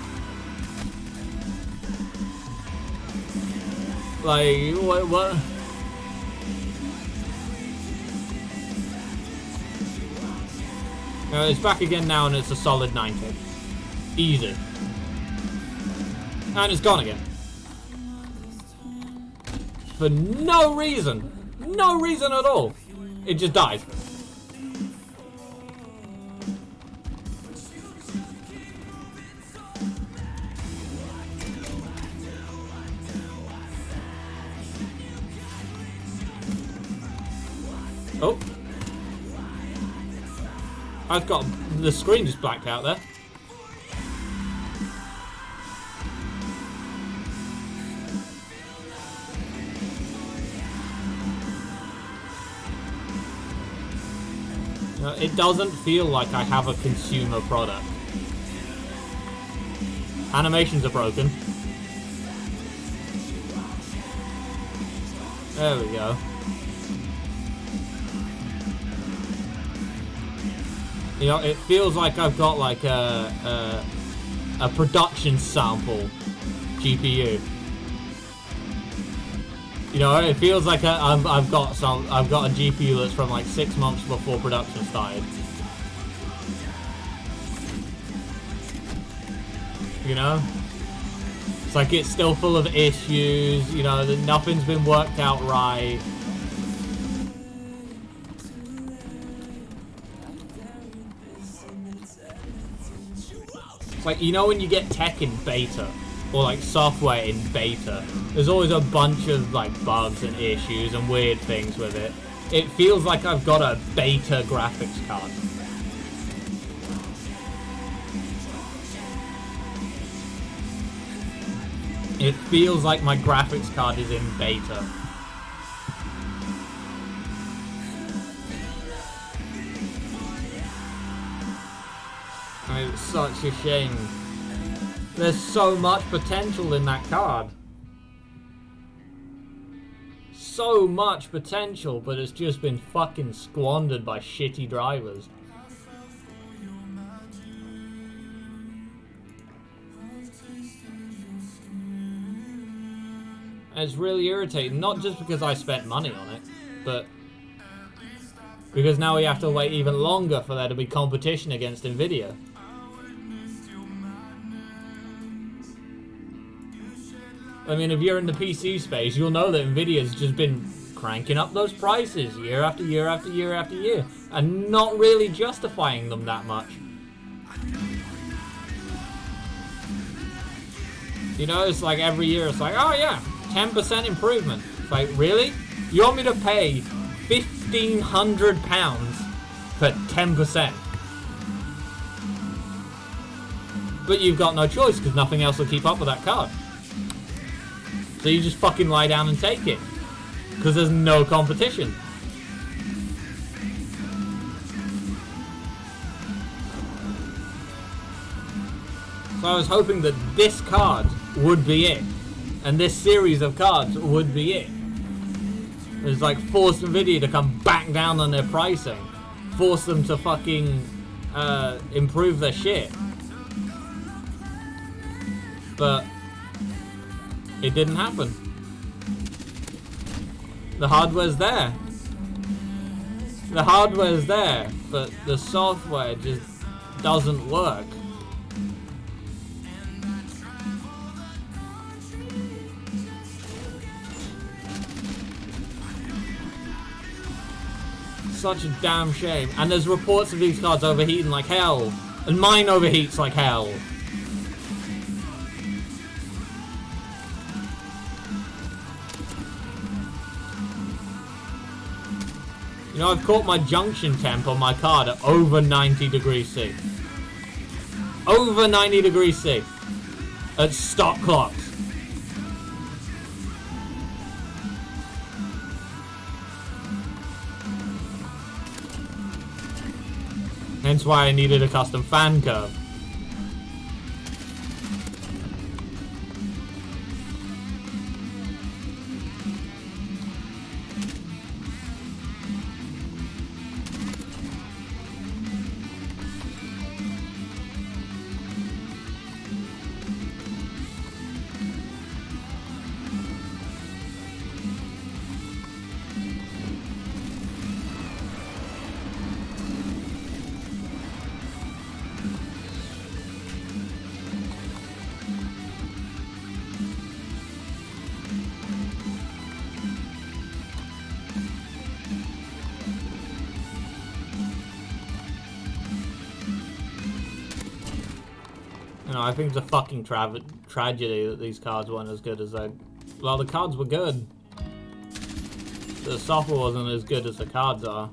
Like, what? It's back again now and it's a solid 90. Easy. And it's gone again. For no reason. No reason at all. It just died. Oh. I've got the screen just blacked out there. It doesn't feel like I have a consumer product. Animations are broken. There we go. You know, it feels like I've got like a production sample GPU. You know, it feels like I've got a GPU that's from like 6 months before production started. You know, it's like it's still full of issues. You know, that nothing's been worked out right. It's like, you know when you get tech in beta, or like software in beta, there's always a bunch of like bugs and issues and weird things with it. It feels like I've got a beta graphics card. It feels like my graphics card is in beta. I mean, it's such a shame. There's so much potential in that card. So much potential, but it's just been fucking squandered by shitty drivers. And it's really irritating, not just because I spent money on it, but because now we have to wait even longer for there to be competition against Nvidia. I mean, if you're in the PC space, you'll know that Nvidia's just been cranking up those prices year after year after year after year, and not really justifying them that much. You know, it's like every year it's like, oh yeah, 10% improvement. It's like, really? You want me to pay £1,500 for 10%? But you've got no choice because nothing else will keep up with that card. So you just fucking lie down and take it. Because there's no competition. So I was hoping that this card would be it. And this series of cards would be it. It's like force Nvidia to come back down on their pricing. Force them to fucking improve their shit. But it didn't happen. The hardware's there. The hardware's there, but the software just doesn't work. Such a damn shame. And there's reports of these cards overheating like hell. And mine overheats like hell. You know, I've caught my junction temp on my card at over 90 degrees C. Over 90 degrees C. At stock clocks. Hence why I needed a custom fan curve. I think it's a fucking tragedy that these cards weren't as good as they... Well, the cards were good. The software wasn't as good as the cards are.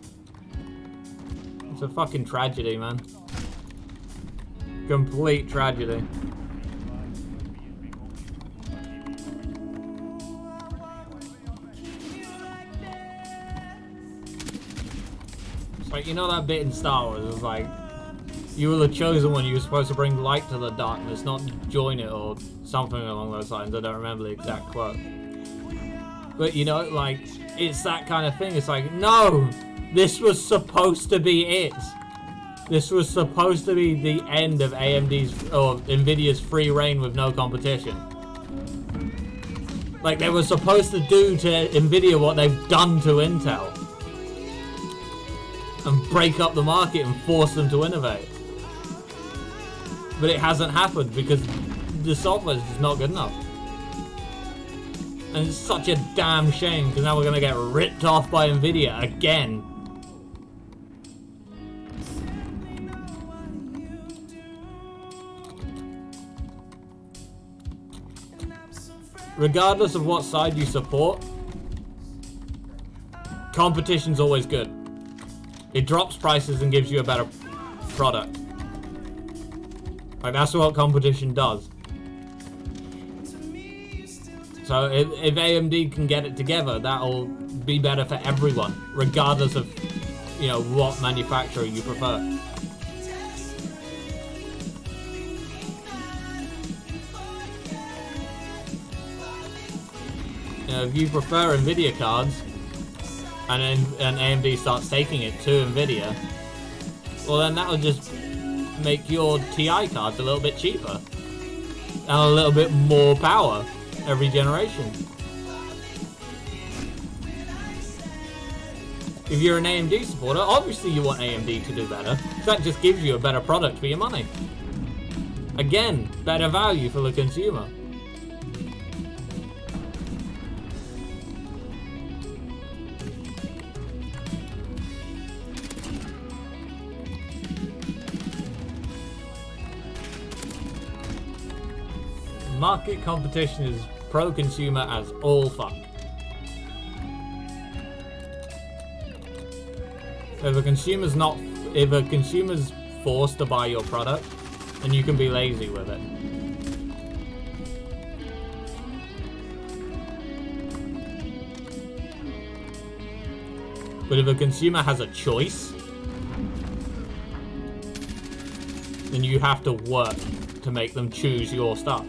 It's a fucking tragedy, man. Complete tragedy. It's like, you know that bit in Star Wars? It's like... You were the chosen one, you were supposed to bring light to the darkness, not join it or something along those lines. I don't remember the exact quote. But you know, like, it's that kind of thing. It's like, no! This was supposed to be it! This was supposed to be the end of AMD's, or Nvidia's free reign with no competition. Like, they were supposed to do to Nvidia what they've done to Intel. And break up the market and force them to innovate. But it hasn't happened because the software is just not good enough. And it's such a damn shame because now we're going to get ripped off by Nvidia again. Regardless of what side you support, competition's always good. It drops prices and gives you a better product. Like, that's what competition does. So if AMD can get it together, that'll be better for everyone, regardless of, you know, what manufacturer you prefer. You know, if you prefer Nvidia cards, and AMD starts taking it to Nvidia, well then that'll just make your TI cards a little bit cheaper and a little bit more power every generation. If you're an AMD supporter, obviously you want AMD to do better. That just gives you a better product for your money. Again, better value for the consumer. Market competition is pro-consumer as all fuck. If a consumer's forced to buy your product, then you can be lazy with it. But if a consumer has a choice, then you have to work to make them choose your stuff.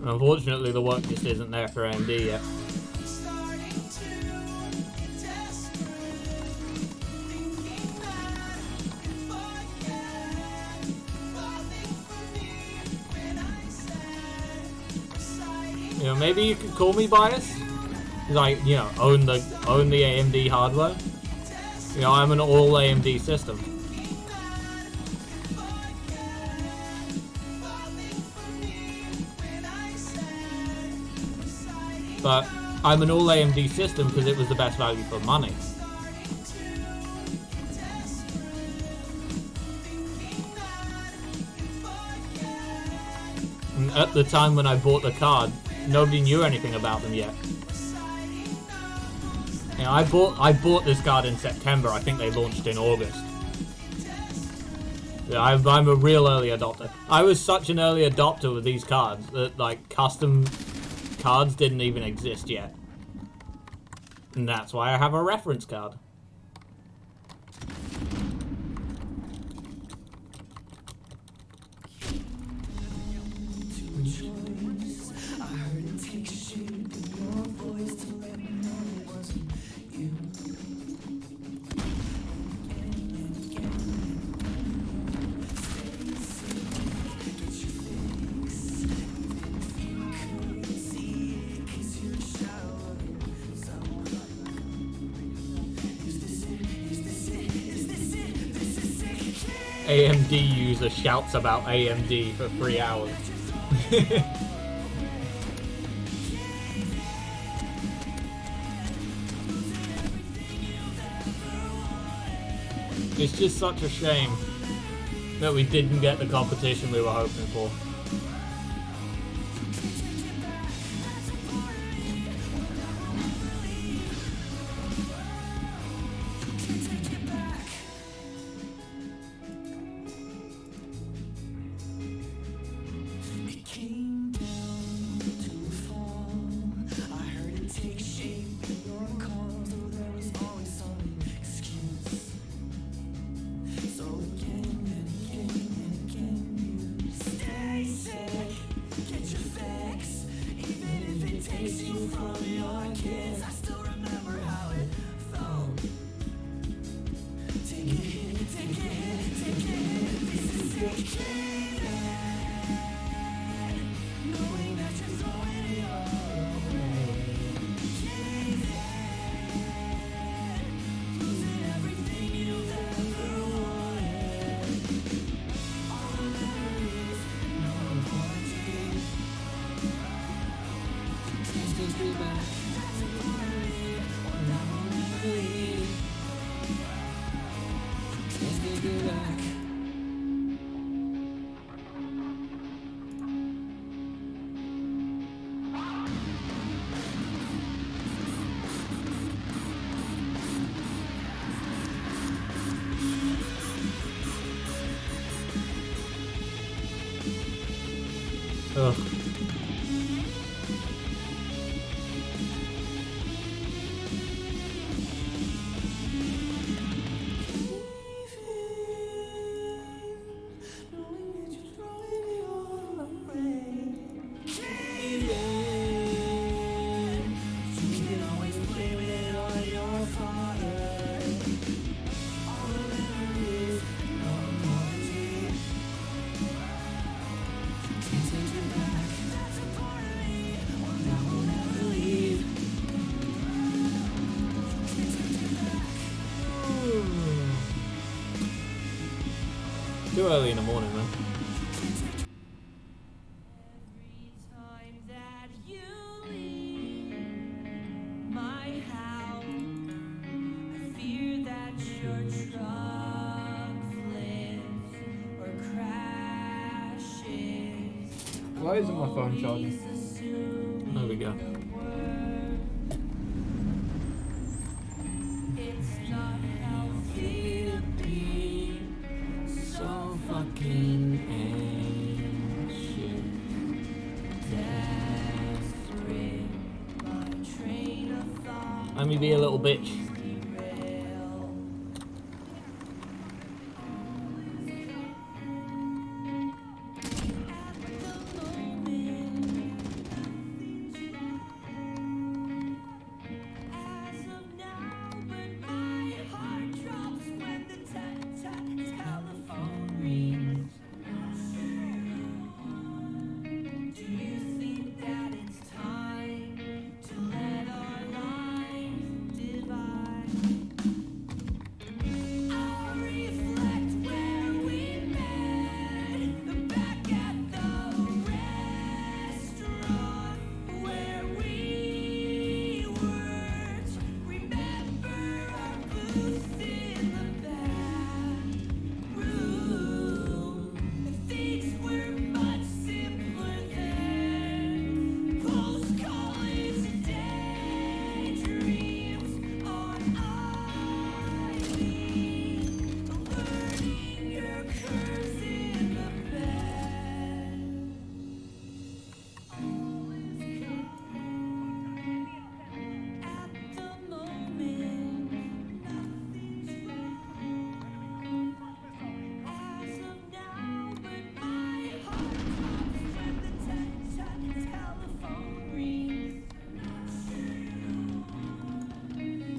Unfortunately, the work just isn't there for AMD yet. You know, maybe you could call me biased, like, you know, own the AMD hardware. You know, I'm an all AMD system. But I'm an all AMD system because it was the best value for money. And at the time when I bought the card, nobody knew anything about them yet. You know, I bought this card in September. I think they launched in August. Yeah, I'm a real early adopter. I was such an early adopter with these cards that, like, custom cards didn't even exist yet. And that's why I have a reference card. AMD user shouts about AMD for 3 hours. It's just such a shame that we didn't get the competition we were hoping for. Ugh. Too early in the morning, man. Why isn't my phone charging? There we go. It's not healthy to be So fucking anxious. desperate. My train of thought Let me be a little bitch. derail. As of now, but my heart drops when the telephone rings. Do you think that it's time to let our lives divide? I'll reflect where we met, back at the restaurant where we worked. Remember our booth in the back room. Things were much simpler then. Post-college daydreams on Ivy. Learning your curves in the bed. All is good at the moment. Nothing's right as of now, but my heart drops when the telephone rings.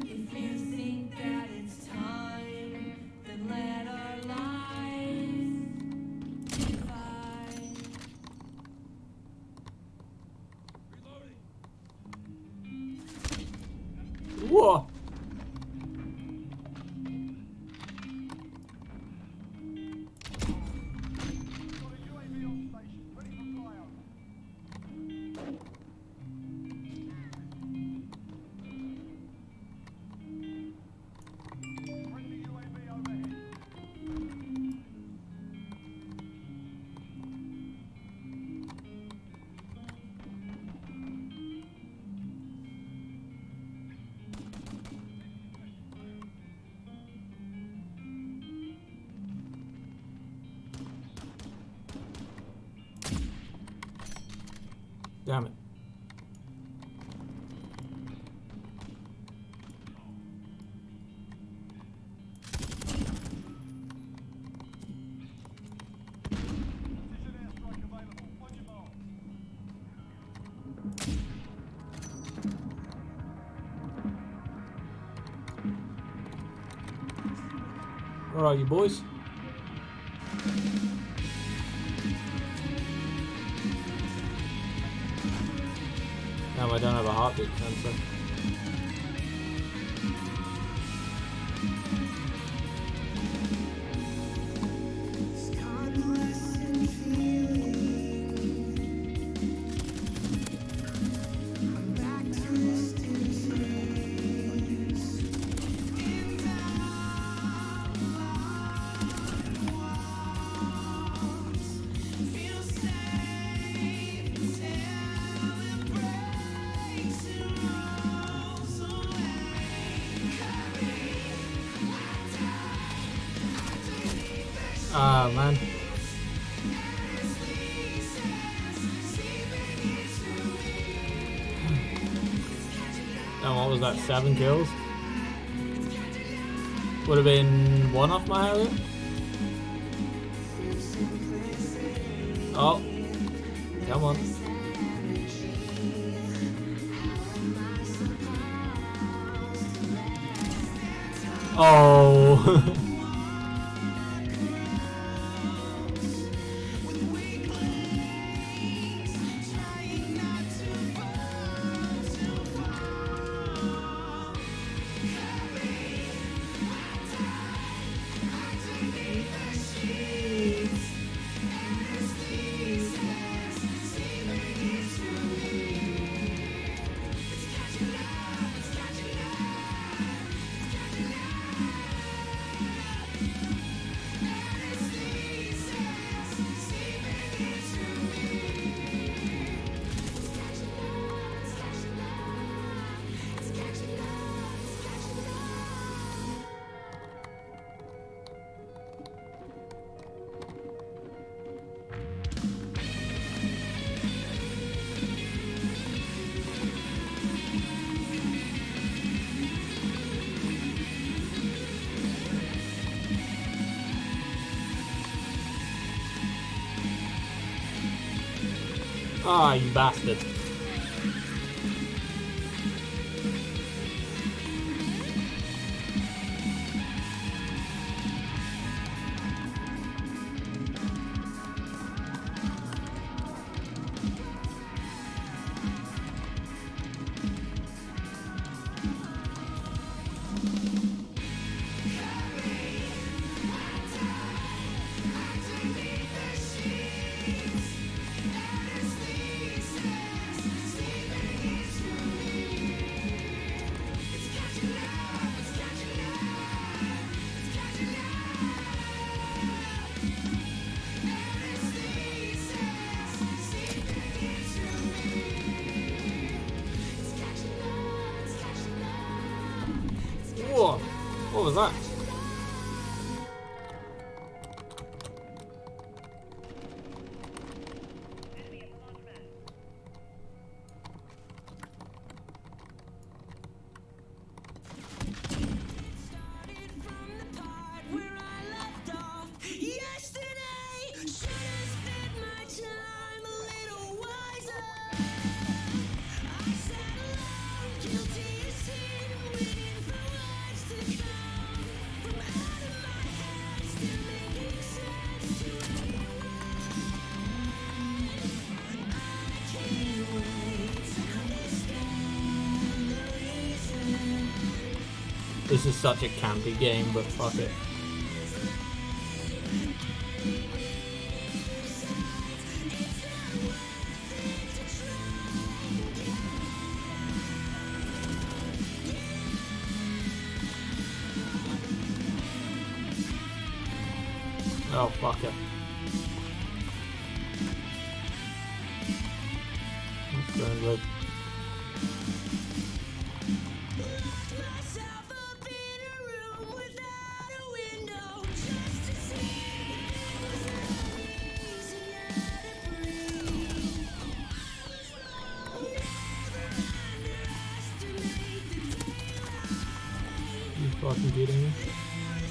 If you think that it's time, then let our lives divide. Whoa! Damn it. Where are you, boys? Damn, I don't have a heartbeat sensor. Feel safe, celebrate tomorrow's away. Ah, man. And what was that? 7 kills? Would have been 1 off my Harrier? Oh. Come on. Oh. Ah, you bastard. Whoa! What was that? Started from the part where I left off yesterday. Should have spent my time a little wiser. I sat alone, guilty as sin, waiting for words to come from out of my head, still making sense to everyone. I can't wait to understand the reason. This is such a campy game, but fuck it. Oh, fuck it. Let's go and look. Myself up in a room without a window just to see if it was easier to breathe. Never underestimate the daylight. You fucking kidding me?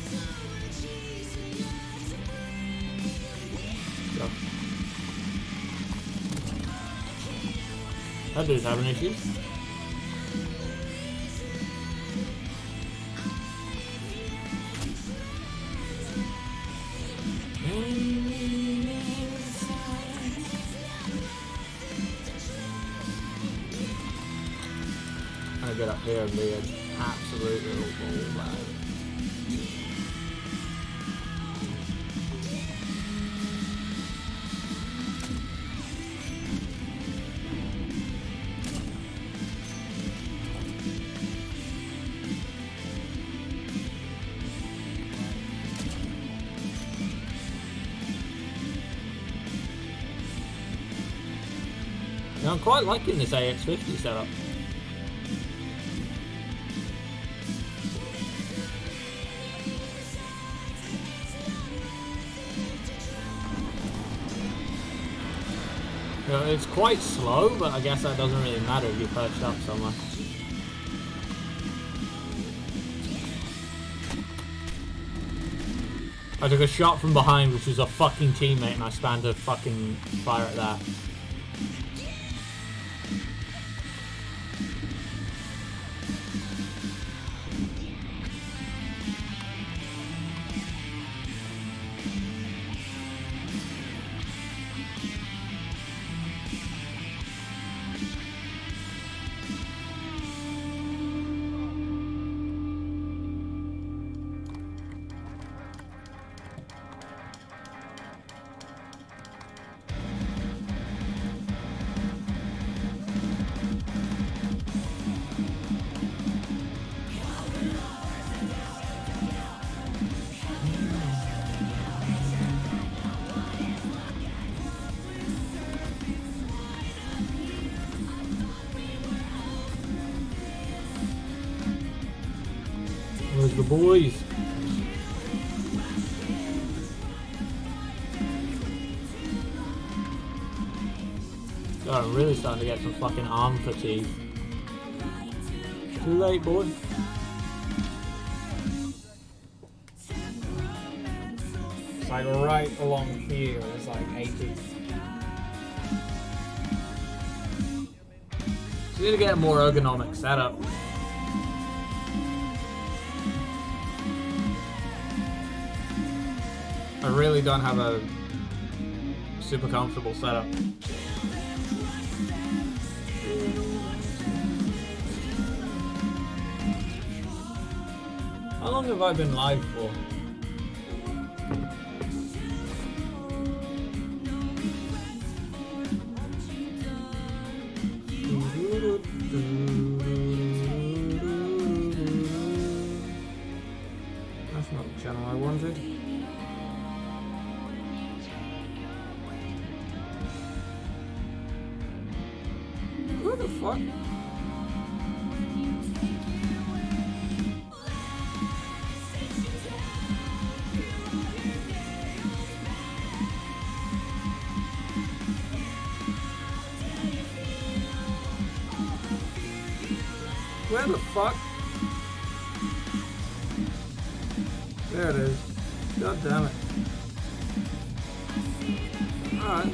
So much easier to breathe. Go. That dude's having issues. I'm gonna get up here and be an absolute little ball bag. Now, I'm quite liking this AX50 setup. It's quite slow, but I guess that doesn't really matter if you're perched up somewhere. I took a shot from behind, which was a fucking teammate, and I spanned to fucking fire at that. Where's the boys? God, I'm really starting to get some fucking arm fatigue. Too late, boy. It's like right along here, it's like 80. Need to get a more ergonomic setup. I really don't have a super comfortable setup. How long have I been live for? That's not the channel I wanted. What the fuck? Where the fuck? There it is. God damn it. Alright.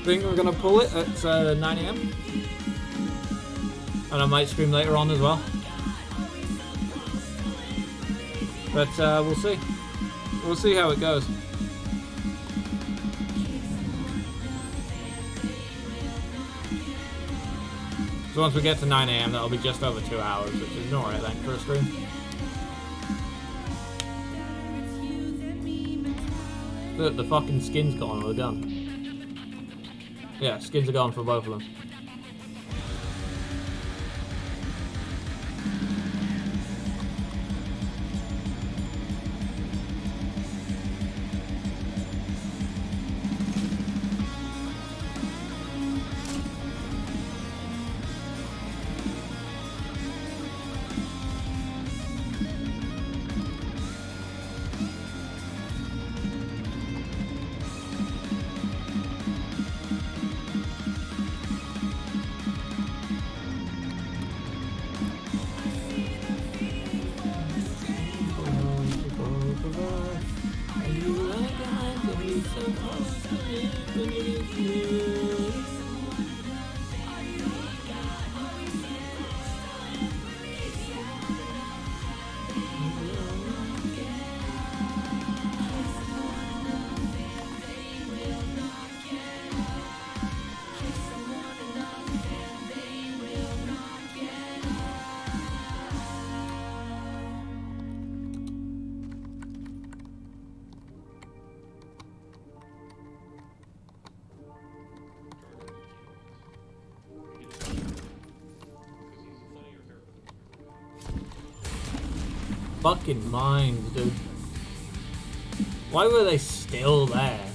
Think we're gonna pull it at 9 AM. And I might stream later on as well. But we'll see. We'll see how it goes. So once we get to 9 AM, that'll be just over 2 hours, which is not right length for a stream. Look, the fucking skin's gone on the gun. Yeah, skins are gone for both of them. Fucking minds, dude. Why were they still there?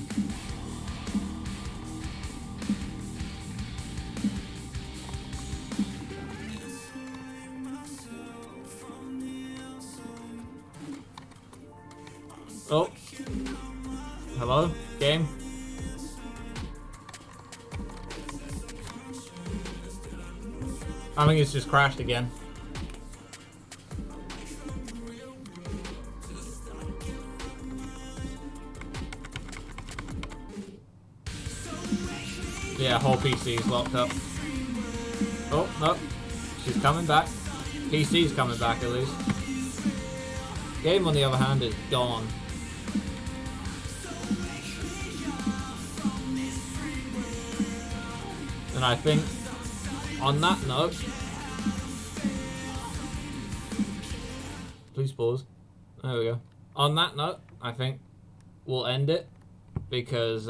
Oh. Hello? Game? I think it's just crashed again. Yeah, whole PC is locked up. Oh, no. She's coming back. PC's coming back at least. Game, on the other hand, is gone. And I think, on that note... Please pause. There we go. On that note, I think we'll end it. Because,